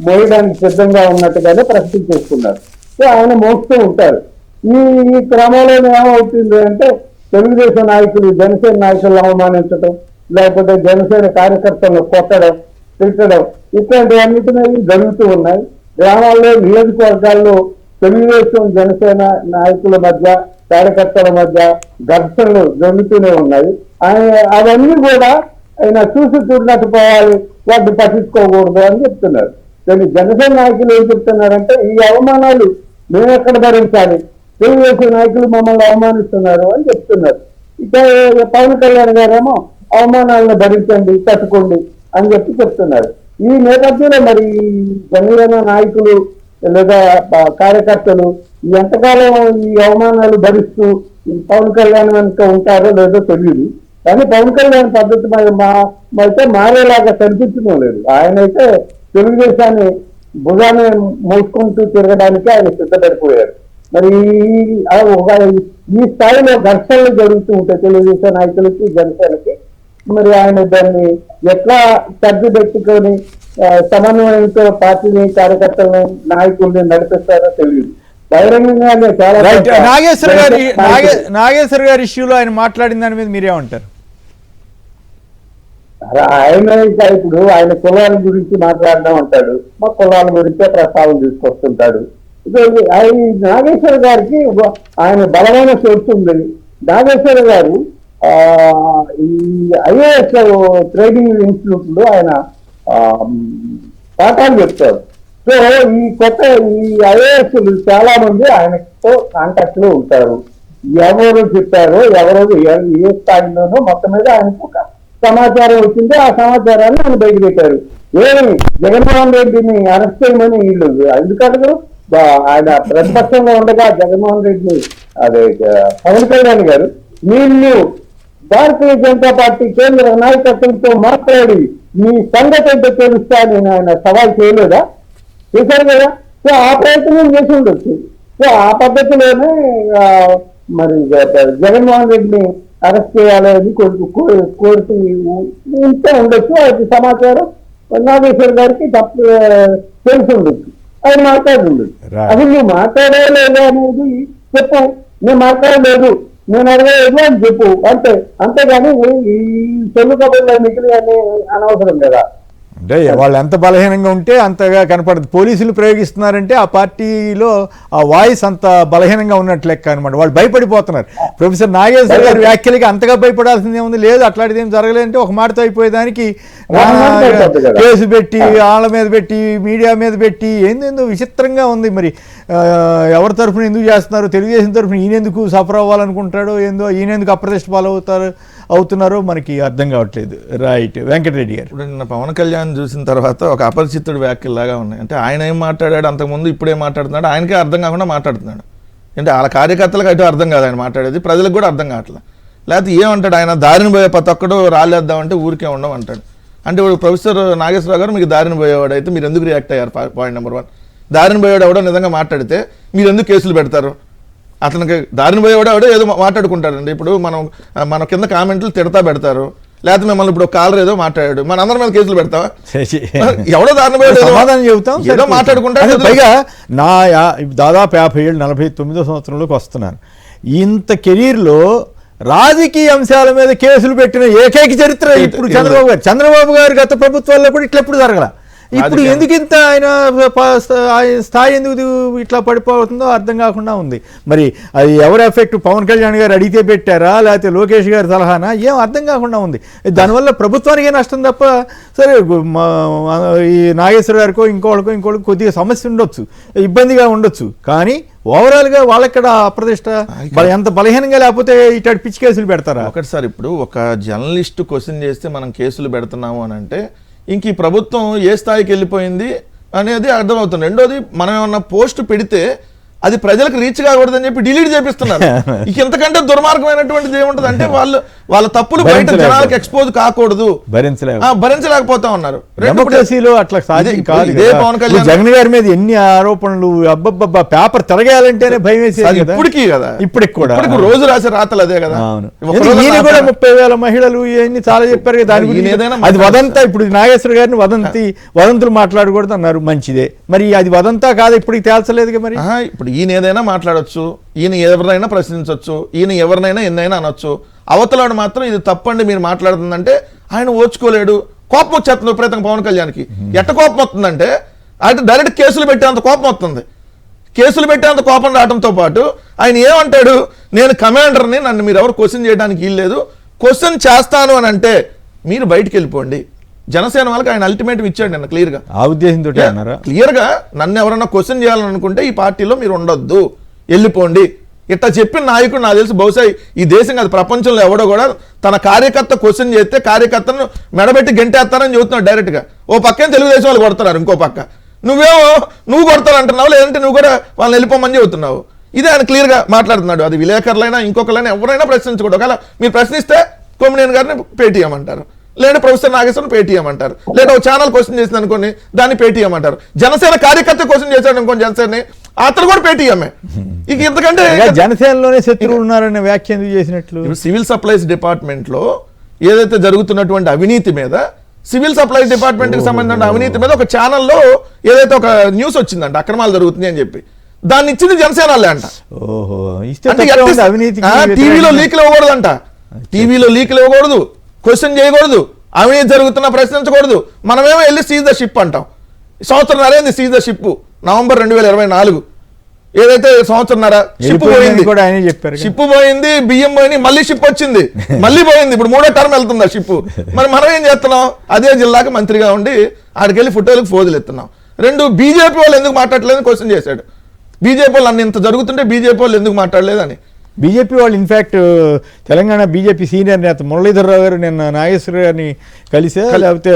మోయడానికి సిద్ధంగా ఉన్నట్టుగానే ప్రకటించేస్తున్నారు. సో ఆయన మోస్తూ ఉంటారు. ఈ క్రమంలో ఏమవుతుంది అంటే తెలుగుదేశం నాయకులు జనసేన నాయకులను అవమానించడం, లేకపోతే జనసేన కార్యకర్తలను కొట్టడం, తిట్టడం, ఇట్లాంటివన్నిటినీ జరుగుతూ ఉన్నాయి. గ్రామాల్లో, నియోజకవర్గాల్లో తెలుగుదేశం జనసేన నాయకుల మధ్య, కార్యకర్తల మధ్య ఘర్షణలు జరుగుతూనే ఉన్నాయి. అవన్నీ కూడా ఆయన చూసి చూడనట్టు పోవాలి, వాటిని పట్టించుకోకూడదు అని చెప్తున్నారు. కానీ జనసేన నాయకులు ఏం చెప్తున్నారంటే ఈ అవమానాలు మేము ఎక్కడ భరించాలి, తెలుగుదేశం నాయకులు మమ్మల్ని అవమానిస్తున్నారు అని చెప్తున్నారు. ఇక పవన్ కళ్యాణ్ గారేమో అవమానాలను భరించండి, తట్టుకోండి అని చెప్తున్నారు. ఈ నేపథ్యంలో మరి జనసేన నాయకులు లేదా కార్యకర్తలు ఎంతకాలం ఈ అవమానాలు భరిస్తూ పవన్ కళ్యాణ్ వెనుక ఉంటారో లేదో తెలియదు. కానీ పవన్ కళ్యాణ్ పద్ధతి అయితే మారేలాగా కనిపించడం లేదు. ఆయన అయితే తెలుగుదేశాన్ని భుజాన్ని మోసుకుంటూ తిరగడానికి ఆయన సిద్ధపడిపోయారు. మరి ఈ స్థాయిలో ఘర్షణలు జరుగుతూ ఉంటాయి తెలుగుదేశం నాయకులకి, జనసేనకి. మరి ఆయన దాన్ని ఎట్లా సర్ది పెట్టుకొని సమన్వయంతో పార్టీని, కార్యకర్తలని, నాయకుల్ని నడిపిస్తారో తెలియదు. బహిరంగంగానే చాలా నాగేశ్వర గారి ఇష్యూలో ఆయన మాట్లాడిన దాని మీద మీరేమంటారు? ఆయన ఇప్పుడు ఆయన కులాల గురించి మాట్లాడడం అంటాడు, మా కులాల గురించే ప్రస్తావన తీసుకొస్తుంటాడు. ఆయన నాగేశ్వర గారికి ఆయన బలమైన సోర్స్ ఉంది. నాగేశ్వర గారు ఈ ఐఏఎస్ ట్రైనింగ్ ఇన్స్టిట్యూట్ లో ఆయన పాఠాలు చెప్తారు. సో ఈ ఐఏఎస్ చాలా మంది ఆయనతో కాంటాక్ట్ లో ఉంటారు. ఎవరు చెప్పారో, ఎవరు ఏ స్థాయిలోనో మొత్తం మీద ఆయనకు ఒక సమాచారం వచ్చింది. ఆ సమాచారాన్ని ఆయన బయట పెట్టారు. ఏమి జగన్మోహన్ రెడ్డిని అరెస్ట్ చేయమని వీళ్ళు ఎందుకంటే ఆయన ప్రతిపక్షంలో ఉండగా జగన్మోహన్ రెడ్డిని అదే పవన్ కళ్యాణ్ గారు వీళ్ళు భారతీయ జనతా పార్టీ కేంద్ర నాయకత్వంతో మాట్లాడి మీ సంగతి ఏంటో తెలుస్తానని ఆయన సవాల్ చేయలేదా? చేశారు కదా. సో ఆ ప్రయత్నం చేసి ఉండొచ్చు. సో ఆ పద్ధతిలోనే మరి జగన్మోహన్ రెడ్డిని అరెస్ట్ చేయాలని కోరుతూ ఇంతే ఉండొచ్చు. అది సమాచారం నాగేశ్వర్ గారికి తెలిసి ఉండొచ్చు. ఆయన మాట్లాడుండొచ్చు. అది నువ్వు మాట్లాడలేదు అనేది చెప్పు. నేను మాట్లాడలేదు, నేను అడగలేదు అని చెప్పు అంతే. అంతేగాని ఈ చెల్లు కబుర్లు మిగిలి అని అనవసరం కదా. అంటే వాళ్ళు ఎంత బలహీనంగా ఉంటే అంతగా కనపడదు. పోలీసులు ప్రయోగిస్తున్నారంటే ఆ పార్టీలో ఆ వాయిస్ అంత బలహీనంగా ఉన్నట్లు లెక్క అనమాట. వాళ్ళు భయపడిపోతున్నారు. ప్రొఫెసర్ నాగేశ్వర గారి వ్యాఖ్యలకి అంతగా భయపడాల్సిందే ఉంది. లేదు అట్లాంటిది ఏం జరగలేదంటే ఒక మాటతో అయిపోయేదానికి కేసు పెట్టి, వాళ్ళ మీద పెట్టి, మీడియా మీద పెట్టి ఏందేందో విచిత్రంగా ఉంది. మరి ఎవరి తరఫున ఎందుకు చేస్తున్నారు? తెలుగుదేశం తరఫున ఈయనెందుకు సఫర్ అవ్వాలనుకుంటాడో ఏందో, ఈయనెందుకు అప్రతిష్ట అవుతున్నారో మనకి అర్థం కావట్లేదు. రైట్, వెంకటరెడ్డి గారు. ఇప్పుడు నిన్న పవన్ కళ్యాణ్ చూసిన తర్వాత ఒక అపరిచితుడు వ్యాఖ్యలాగా ఉన్నాయి. అంటే ఆయన ఏం మాట్లాడాడు అంతకుముందు, ఇప్పుడేం మాట్లాడుతున్నాడు, ఆయనకే అర్థం కాకుండా మాట్లాడుతున్నాడు. అంటే వాళ్ళ కార్యకర్తలకు అయితే అర్థం కాదు ఆయన మాట్లాడేది, ప్రజలకు కూడా అర్థం కావట్లేదు. లేకపోతే ఏమంటాడు ఆయన, దారిని పోయే ప్రతి ఒక్కడు రాలేద్దామంటే ఊరికే ఉండవు అంటాడు. అంటే ఇప్పుడు ప్రొఫెసర్ నాగేశ్వరరావు గారు మీకు దారిని పోయేవాడు అయితే మీరు ఎందుకు రియాక్ట్ అయ్యారు? Point number 1. దారిని పోయేవాడు ఎవడో నిజంగా మాట్లాడితే మీరు ఎందుకు కేసులు పెడతారు? అతనికి దారిని పోయేవాడు ఎవడో ఏదో మాట్లాడుకుంటారండి. ఇప్పుడు మన కింద కామెంట్లు తిడతా పెడతారు, లేకపోతే మిమ్మల్ని ఇప్పుడు కాలర్ ఏదో మాట్లాడాడు, మన అందరి మీద కేసులు పెడతావా? ఎవడో దారిని పోయాడు సమాధానం చెబుతాం, ఏదో మాట్లాడుకుంటారు. పైగా నా దాదాపు 50 ఏళ్ళు 49వ సంవత్సరంలోకి వస్తున్నాను. ఇంత కెరీర్లో రాజకీయ అంశాల మీద కేసులు పెట్టిన ఏకైక చరిత్ర ఇప్పుడు చంద్రబాబు గారు గత ప్రభుత్వాల్లో కూడా ఇట్లా ఎప్పుడు జరగల. ఇప్పుడు ఎందుకు ఇంత ఆయన స్థాయి ఎందుకు ఇట్లా పడిపోతుందో అర్థం కాకుండా ఉంది. మరి అది ఎవరి ఎఫెక్ట్? పవన్ కళ్యాణ్ గారు అడిగితే పెట్టారా, లేకపోతే లోకేష్ గారి సలహానా? ఏం అర్థం కాకుండా ఉంది. దానివల్ల ప్రభుత్వానికే నష్టం తప్ప, సరే ఈ నాగేశ్వర గారికో ఇంకోళ్ళకో కొద్దిగా సమస్య ఉండొచ్చు, ఇబ్బందిగా ఉండొచ్చు, కానీ ఓవరాల్గా వాళ్ళక్కడ అప్రతిష్ట ఎంత బలహీనంగా లేకపోతే ఇటు పిచ్చి కేసులు పెడతారా? ఒకటి సార్, ఇప్పుడు ఒక జర్నలిస్ట్ క్వశ్చన్ చేస్తే మనం కేసులు పెడుతున్నాము అని అంటే ఇంక ఈ ప్రభుత్వం ఏ స్థాయికి వెళ్ళిపోయింది అనేది అర్థమవుతుంది. రెండోది, మనం ఏమన్నా పోస్ట్ పెడితే అది ప్రజలకు రీచ్ కాకూడదని చెప్పి డిలీట్ చేపిస్తున్నారు. ఇక ఎంతకంటే దుర్మార్గమైనటువంటిది ఏముంటది అంటే వాళ్ళ తప్పులు బయట జనాలకు ఎక్స్పోజ్ కాకూడదు, భరించలేకపోతా ఉన్నారు. డెమోక్రసీలో అట్లా సాధ్యం కాదు. పవన్ కళ్యాణ్ జగన్ గారి మీద ఎన్ని ఆరోపణలు, అబ్బబ్బబ్బా పేపర్ తిరగేయాలంటేనే భయం వేసేది. ఇప్పటికీ కదా, ఇప్పటికి కూడా రోజు రాసే రాతలు అదే కదా. ఈయన కూడా 30,000 మహిళలు ఇవన్నీ చాలా చెప్పారు కదా. దాని గురించి అది వదంతా. ఇప్పుడు నాగేశ్వర గారిని వదంతులు మాట్లాడకూడదు అన్నారు, మంచిదే. మరి అది వదంతా కాదు, ఇప్పటికి తేల్చలేదుగా. మరి ఇప్పుడు ఇప్పుడు ఈయన ఏదైనా మాట్లాడొచ్చు, ఈయన ఎవరినైనా ప్రశ్నించవచ్చు, ఈయన ఎవరినైనా ఎన్నైనా అనొచ్చు. అవతలాడు మాత్రం ఇది తప్పండి మీరు మాట్లాడుతుందంటే ఆయన ఓర్చుకోలేడు. కోపం వచ్చేస్తుంది విపరీతంగా పవన్ కళ్యాణ్కి. ఎట్ట కోపం వస్తుందంటే ఆయన డైరెక్ట్ కేసులు పెట్టేంత కోపం వస్తుంది. కేసులు పెట్టేంత కోపం రావడంతో పాటు ఆయన ఏమంటాడు, నేను కమాండర్ని, నన్ను మీరు ఎవరు క్వశ్చన్ చేయడానికి వీల్లేదు, క్వశ్చన్ చేస్తాను అని అంటే మీరు బయటికి వెళ్ళిపోండి. జనసేన వాళ్ళకి ఆయన అల్టిమేటం ఇచ్చాడు నిన్న క్లియర్గా. ఆ ఉద్దేశంతో అన్నారా? క్లియర్గా నన్ను ఎవరన్నా క్వశ్చన్ చేయాలనుకుంటే ఈ పార్టీలో మీరు ఉండొద్దు, వెళ్ళిపోండి. ఇట్లా చెప్పిన నాయకుడు నాకు తెలిసి బహుశా ఈ దేశం కాదు ప్రపంచంలో ఎవడో కూడా తన కార్యకర్త క్వశ్చన్ చేస్తే కార్యకర్తను మెడబెట్టి గంటేస్తానని చెబుతున్నాడు డైరెక్ట్గా. ఓ పక్కన తెలుగుదేశం వాళ్ళు కొడుతున్నారు, ఇంకో పక్క నువ్వు కొడతానంటున్నావు, లేదంటే నువ్వు కూడా వాళ్ళని వెళ్ళిపోమని చెబుతున్నావు. ఇదే ఆయన క్లియర్గా మాట్లాడుతున్నాడు. అది విలేకరులైనా ఇంకొకరైనా ఎవరైనా ప్రశ్నించకూడదు. ఒకవేళ మీరు ప్రశ్నిస్తే కొమ్మినేని గారిని పేటీఎం అంటారు, లేదా ప్రొఫెసర్ నాగేశ్వరం పేటీఎం అంటారు, లేదా ఒక ఛానల్ క్వశ్చన్ చేసింది అనుకోండి దాన్ని పేటీఎం అంటారు. జనసేన కార్యకర్త క్వశ్చన్ చేశాడు అనుకోండి జనసేన, అతను కూడా పేటీఎంఏ. ఇక ఇంతకంటే జనసేనలోనే శత్రువులు ఉన్నారనే వ్యాఖ్య ఎందుకు చేసినట్లు? సివిల్ సప్లైస్ డిపార్ట్మెంట్ లో ఏదైతే జరుగుతున్నటువంటి అవినీతి మీద, సివిల్ సప్లైస్ డిపార్ట్మెంట్ కి సంబంధించిన అవినీతి మీద ఒక ఛానల్లో ఏదైతే ఒక న్యూస్ వచ్చిందంట అక్రమాలు జరుగుతున్నాయి అని చెప్పి, దాన్ని ఇచ్చింది జనసేనలే అంట. ఓహో, టీవీలో లీక్లు ఇవ్వకూడదంట, టీవీలో లీక్లు ఇవ్వకూడదు, క్వశ్చన్ చేయకూడదు, అవినీతి జరుగుతున్నా ప్రశ్నించకూడదు. మనమేమో వెళ్ళి సీజ్ ద షిప్ అంటాం. సంవత్సరం అరేంది సీజ్ ద షిప్ నవంబర్ 2024 ఏదైతే సంవత్సరంన్నర షిప్ పోయింది, షిప్ పోయింది, బియ్యం పోయింది, మళ్ళీ షిప్ వచ్చింది, మళ్ళీ పోయింది, ఇప్పుడు 3వ టర్మ్ వెళ్తుంది ఆ షిప్. మరి మనం ఏం చేస్తున్నాం, అదే జిల్లాకి మంత్రిగా ఉండి ఆడికెళ్ళి ఫోటోలకు ఫోజులు ఎత్తున్నాం. రెండు, బీజేపీ వాళ్ళు ఎందుకు మాట్లాడలేదని క్వశ్చన్ చేశాడు. బీజేపీ వాళ్ళు అన్ని ఇంత జరుగుతుంటే బీజేపీ వాళ్ళు ఎందుకు మాట్లాడలేదని. బీజేపీ వాళ్ళు ఇన్ఫాక్ట్ తెలంగాణ బీజేపీ సీనియర్ నేత మురళీధర్రావు గారు నిన్న నాగేశ్వర గారిని కలిసే, లేకపోతే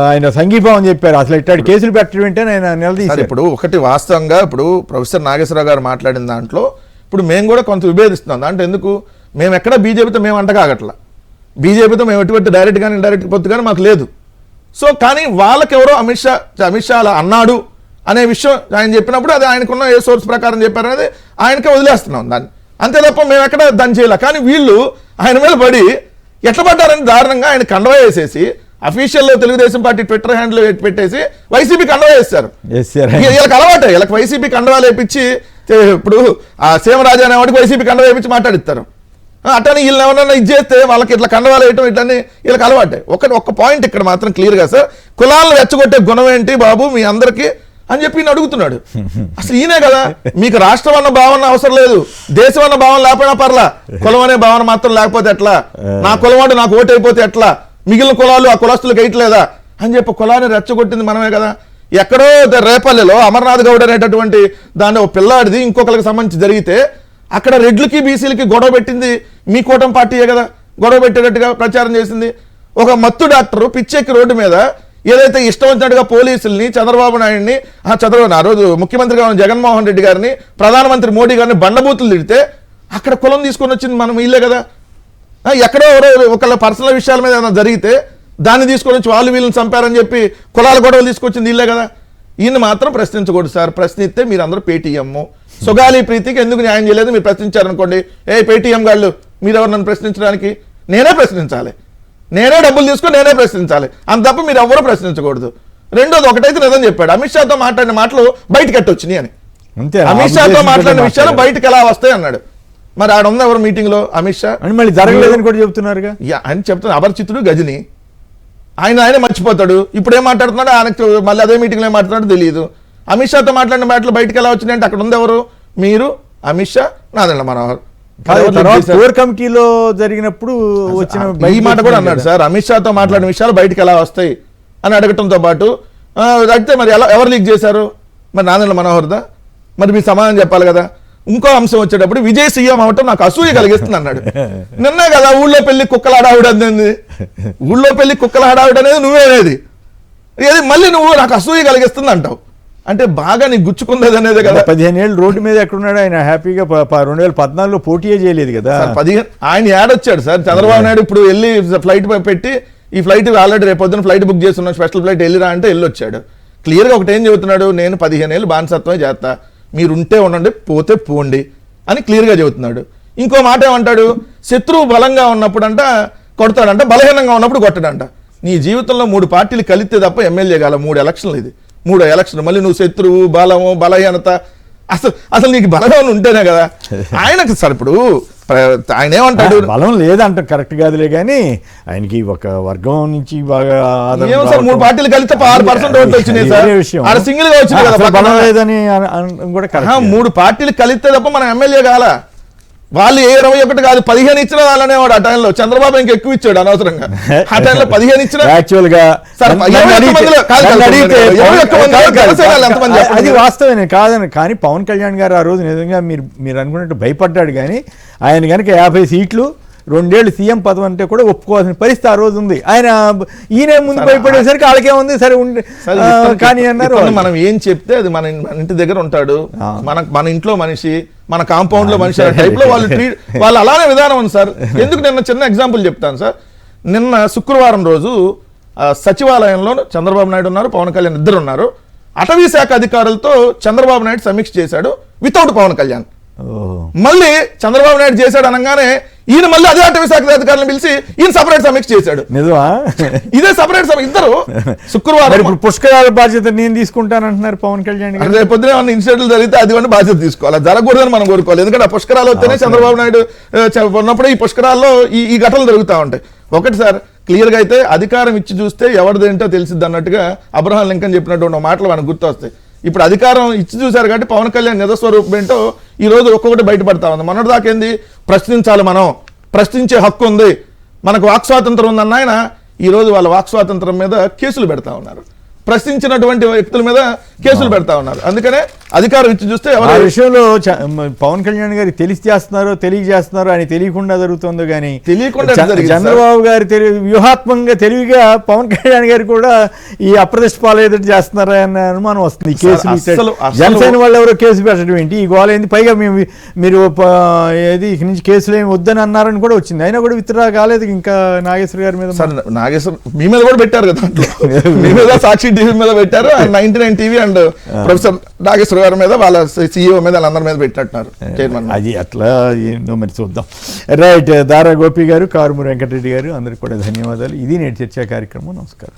ఆయన సంఘీభావం చెప్పారు. అసలు ఇట్లాంటి కేసులు పెట్టడం ఏంటని ఆయన నిలదీశారు. ఇప్పుడు ఒకటి వాస్తవంగా ఇప్పుడు ప్రొఫెసర్ నాగేశ్వరరావు గారు మాట్లాడిన దాంట్లో ఇప్పుడు మేము కూడా కొంత విభేదిస్తున్నాం. దాంట్లో ఎందుకు, మేము ఎక్కడ బీజేపీతో మేము అంటకాగట్లా, బీజేపీతో మేము ఎటువంటి డైరెక్ట్ కానీ ఇండైరెక్ట్ పొత్తు కానీ మాకు లేదు. సో కానీ వాళ్ళకెవరో అమిత్ షా అలా అన్నాడు అనే విషయం ఆయన చెప్పినప్పుడు అది ఆయనకున్న ఏ సోర్స్ ప్రకారం చెప్పారనేది ఆయనకే వదిలేస్తున్నాం దాన్ని, అంతే తప్ప మేము ఎక్కడ దాన్ని చేయాలి. కానీ వీళ్ళు ఆయన మీద పడి ఎట్లా పడ్డారని దారుణంగా ఆయన కండవా వేసేసి అఫీషియల్లో తెలుగుదేశం పార్టీ ట్విట్టర్ హ్యాండిల్ పెట్టేసి వైసీపీ కండవా వేస్తారు. వీళ్ళకి అలవాటే, వీళ్ళకి వైసీపీ కండవాలు వేయించి ఇప్పుడు ఆ సీమరాజు అనేవాడికి వైసీపీ కండవా వేయించి మాట్లాడిస్తారు. అట్టని వీళ్ళు ఎవరన్నా ఇది చేస్తే వాళ్ళకి ఇట్లా కండవాలు వేయటం ఇట్లని వీళ్ళకి అలవాటే. ఒక్క పాయింట్ ఇక్కడ మాత్రం క్లియర్గా, సార్ కులాలను రెచ్చగొట్టే గుణం ఏంటి బాబు మీ అందరికీ అని చెప్పి ఈయన అడుగుతున్నాడు. అసలు ఈయనే కదా, మీకు రాష్ట్రం అన్న భావన అవసరం లేదు, దేశం అన్న భావన లేకపోయినా పర్లా, కులం అనే భావన మాత్రం లేకపోతే ఎట్లా, నా కులవాడు నాకు ఓటు అయిపోతే ఎట్లా, మిగిలిన కులాలు ఆ కులస్తులకు వేయట్లేదా అని చెప్పి కులాన్ని రెచ్చగొట్టింది మనమే కదా. ఎక్కడో రేపల్లెలో అమర్నాథ్ గౌడ్ అనేటటువంటి దాని ఒక పిల్లాడిది ఇంకొకరికి సంబంధించి జరిగితే అక్కడ రెడ్లకి బీసీలకి గొడవ పెట్టింది మీ కూటమి పార్టీయే కదా, గొడవ పెట్టేటట్టుగా ప్రచారం చేసింది. ఒక మత్తు డాక్టర్ పిచ్చెక్కి రోడ్డు మీద ఏదైతే ఇష్టం వచ్చినట్టుగా పోలీసుల్ని, చంద్రబాబు నాయుడిని, ఆ రోజు ముఖ్యమంత్రిగా ఉన్న జగన్మోహన్ రెడ్డి గారిని, ప్రధానమంత్రి మోడీ గారిని బండబూతులు తిడితే అక్కడ కులం తీసుకొని వచ్చింది మనం ఇల్లే కదా. ఎక్కడో ఒకళ్ళ పర్సనల్ విషయాల మీద ఏమైనా జరిగితే దాన్ని తీసుకొని వచ్చి వాళ్ళు వీళ్ళని చంపారని చెప్పి కులాల గొడవలు తీసుకొచ్చింది ఇల్లే కదా. ఈయన మాత్రం ప్రశ్నించకూడదు సార్, ప్రశ్నిస్తే మీరు అందరూ పేటీఎం. సుగాలి ప్రీతికి ఎందుకు న్యాయం చేయలేదు మీరు ప్రశ్నించారనుకోండి, పేటీఎం గాళ్ళు మీరు ఎవరు నన్ను ప్రశ్నించడానికి, నేనే ప్రశ్నించాలి, నేనే డబ్బులు తీసుకొని నేనే ప్రశ్నించాలి, అంత తప్ప మీరు ఎవరూ ప్రశ్నించకూడదు. రెండోది ఒకటైతే నిజం చెప్పాడు, అమిత్ షాతో మాట్లాడిన మాటలు బయటకు ఎట్టొచ్చినాయి అని. అమిత్ షాతో మాట్లాడిన విషయాలు బయటకు ఎలా వస్తాయి అన్నాడు. మరి ఆడ ఉంది ఎవరు మీటింగ్ లో అమిత్ షా అని మళ్ళీ జరగలేదని కూడా చెప్తున్నారుగా. ఆయన చెప్తున్నారు అపరిచితుడు గజని, ఆయన మర్చిపోతాడు. ఇప్పుడు ఏం మాట్లాడుతున్నాడు ఆయనకు మళ్ళీ అదే మీటింగ్ లో ఏం మాట్లాడుతున్నాడో తెలియదు. అమిత్ షాతో మాట్లాడిన మాటలు బయటకు ఎలా వచ్చినాయి అంటే అక్కడ ఉంది ఎవరు, మీరు, అమిత్ షా, నాదెండ్ల మనోహర్. కోర్ కమిటీలో జరిగినప్పుడు వచ్చిన ఈ మాట కూడా అన్నాడు సార్, అమిత్ షాతో మాట్లాడిన విషయాలు బయటకు ఎలా వస్తాయి అని అడగటంతో పాటు అయితే మరి ఎవరు లీక్ చేశారు, మరి నాదెండ్ల మనోహర్దా, మరి మీరు సమాధానం చెప్పాలి కదా. ఇంకో అంశం వచ్చేటప్పుడు విజయ్ సీఎం అవటం నాకు అసూయ కలిగిస్తుంది అన్నాడు. నిన్నే కదా ఊళ్ళో పెళ్లి కుక్కల హడావిడి అంది, ఊళ్ళో పెళ్లి కుక్కల హడావిడి అనేది నువ్వేనేది, ఏది మళ్ళీ నువ్వు నాకు అసూయ కలిగిస్తుంది అంటావు. అంటే బాగా నీకు గుచ్చుకుంది అనేది కదా. 15 ఏళ్ళు రోడ్డు మీద ఎక్కడున్నాడు ఆయన, హ్యాపీగా 2014లో పోటీయే చేయలేదు కదా. 15 ఆయన యాడొచ్చాడు సార్. చంద్రబాబు నాయుడు ఇప్పుడు వెళ్ళి ఫ్లైట్ పెట్టి ఈ ఫ్లైట్ ఆల్రెడీ రేపు పొద్దున ఫ్లైట్ బుక్ చేస్తున్నాం, స్పెషల్ ఫ్లైట్ వెళ్ళిరా అంటే వెళ్ళొచ్చాడు. క్లియర్గా ఒకటి ఏం చెబుతున్నాడు, నేను 15 ఏళ్ళు బానిసత్వమే చేస్తా, మీరు ఉంటే ఉండండి పోతే పోండి అని క్లియర్గా చెబుతున్నాడు. ఇంకో మాట ఏమంటాడు, శత్రువు బలంగా ఉన్నప్పుడు అంట కొడతాడంట, బలహీనంగా ఉన్నప్పుడు కొట్టడంట. నీ జీవితంలో 3 పార్టీలు కలిస్తే తప్ప ఎమ్మెల్యే కాల, 3 ఎలక్షన్లు ఇది, 3వ ఎలక్షన్. మళ్ళీ నువ్వు శత్రువు, బలము, బలహీనత అసలు నీకు బలం ఏమైనా ఉంటేనే కదా ఆయనకు సార్. ఇప్పుడు ఆయన ఏమంటాడు, బలం లేదంట కరెక్ట్ కాదులే కానీ ఆయనకి ఒక వర్గం నుంచి బాగా ఆదరణ ఏమో సార్ 3 పార్టీలు కలిస్తే 6% ఓట్లు వచ్చినాయి సార్. వేరే విషయం. ఆడ సింగిల్ గా వచ్చింది కదా, అసలు పక్కన. బలం లేదని కూడా correct. 3 పార్టీలు కలిస్తే తప్ప మనం ఎమ్మెల్యే కాల. వాళ్ళు 21 కాదు 15 ఇచ్చిన వాళ్ళనేవాడు ఆ టైంలో. చంద్రబాబు ఇంకా ఎక్కువ ఇచ్చాడు అనవసరంగా. ఆ టైంలో 15 ఇచ్చిన యాక్చువల్ గా సార్, నన్ను అడిగితే అది వాస్తవమే కాదని. కానీ పవన్ కళ్యాణ్ గారు ఆ రోజు నిజంగా మీరు అనుకున్నట్టు భయపడ్డాడు. కానీ ఆయన కనుక 50 సీట్లు 2 ఏళ్ళు సీఎం పదవి అంటే కూడా ఒప్పుకోవాల్సిన పరిస్థితి ఆ రోజు ఉంది. ఆయన ఈయన ముందు భయపడేసరికి వాళ్ళకే ఉంది సరే కానీ అన్నారు. మనం ఏం చెప్తే అది మన ఇంటి దగ్గర ఉంటాడు, మన ఇంట్లో మనిషి, మన కాంపౌండ్ లో మనిషి టైప్ లో వాళ్ళు అలానే విధానం ఉంది సార్. ఎందుకు నిన్న చిన్న ఎగ్జాంపుల్ చెప్తాను సార్. నిన్న శుక్రవారం రోజు సచివాలయంలో చంద్రబాబు నాయుడు ఉన్నారు, పవన్ కళ్యాణ్ ఇద్దరు ఉన్నారు. అటవీ శాఖ అధికారులతో చంద్రబాబు నాయుడు సమీక్ష చేశాడు వితౌట్ పవన్ కళ్యాణ్. మళ్ళీ చంద్రబాబు నాయుడు చేశాడు అనగానే ఈయన మళ్ళీ అదే అటవీ శాఖ అధికారులను పిలిచి ఈయన సపరేట్ సమీక్ష చేశాడు. నిజమా? ఇదే సపరేట్ ఇద్దరు శుక్రవారం. ఇప్పుడు పుష్కరాల బాధ్యత నేను తీసుకుంటానంటున్నారు పవన్ కళ్యాణ్ గారు. రేపు పొద్దున ఏమన్నా ఇన్సిడెంట్లు జరిగితే అది బాధ్యత తీసుకోవాలి. జరగకూడదని మనం కోరుకోవాలి. ఎందుకంటే ఆ పుష్కరాలు వస్తేనే చంద్రబాబు నాయుడు ఉన్నప్పుడు ఈ పుష్కరాల్లో ఈ ఘటనలు జరుగుతూ ఉంటాయి. ఒకటి సార్ క్లియర్ గా అయితే అధికారం ఇచ్చి చూస్తే ఎవరిదేంటో తెలిసిద్ది అన్నట్టుగా అబ్రహాం లింకన్ చెప్పినటువంటి మాటలు మనకు గుర్తొస్తాయి. ఇప్పుడు అధికారం ఇచ్చి చూశారు కాబట్టి పవన్ కళ్యాణ్ నిజస్వరూపం ఏంటో ఈ రోజు ఒక్కొక్కటి బయటపడతా ఉంది. మొన్నటి దాకేంది ప్రశ్నించాలి, మనం ప్రశ్నించే హక్కు ఉంది, మనకు వాక్ స్వాతంత్రం ఉందన్న ఆయన ఈ రోజు వాళ్ళ వాక్ స్వాతంత్రం మీద కేసులు పెడతా ఉన్నారు. ప్రశ్నించినటువంటి వ్యక్తుల మీద కేసులు పెడతా ఉన్నారు. అందుకనే అధికారం ఇచ్చి చూస్తే ఆ విషయంలో పవన్ కళ్యాణ్ గారికి తెలిసి చేస్తున్నారో తెలియజేస్తున్నారో అని తెలియకుండా జరుగుతుందో కానీ తెలియకుండా చంద్రబాబు గారి వ్యూహాత్మకంగా తెలివిగా పవన్ కళ్యాణ్ గారు కూడా ఈ అప్రదిష్ట పాలేదటి చేస్తున్నారా అన్న అనుమానం వస్తుంది. ఈ కేసులు జనసేన వాళ్ళు ఎవరో కేసు పెట్టడం ఏంటి, ఈ గోల ఏంటి, పైగా మీరు ఏది ఇక నుంచి కేసులు ఏమి వద్దని అన్నారని కూడా వచ్చింది. అయినా కూడా విత్డ్రా కాలేదు ఇంకా నాగేశ్వర గారి మీద. నాగేశ్వర మీ మీద కూడా పెట్టారు కదా, మీ మీద సాక్షి టీవీ మీద పెట్టారు, 99 టీవీ అండ్ ప్రొఫెసర్ నాగేశ్వర గారి మీద, వాళ్ళ CEO మీద, వాళ్ళందరి మీద పెట్టినట్టున్నారు చైర్మన్. అది అట్లా ఏంటో మరి చూద్దాం. రైట్. దారా గోపి గారు, కారుమూరి వెంకటరెడ్డి గారు అందరికి కూడా ధన్యవాదాలు. ఇది నేటి చర్చా కార్యక్రమం. నమస్కారం.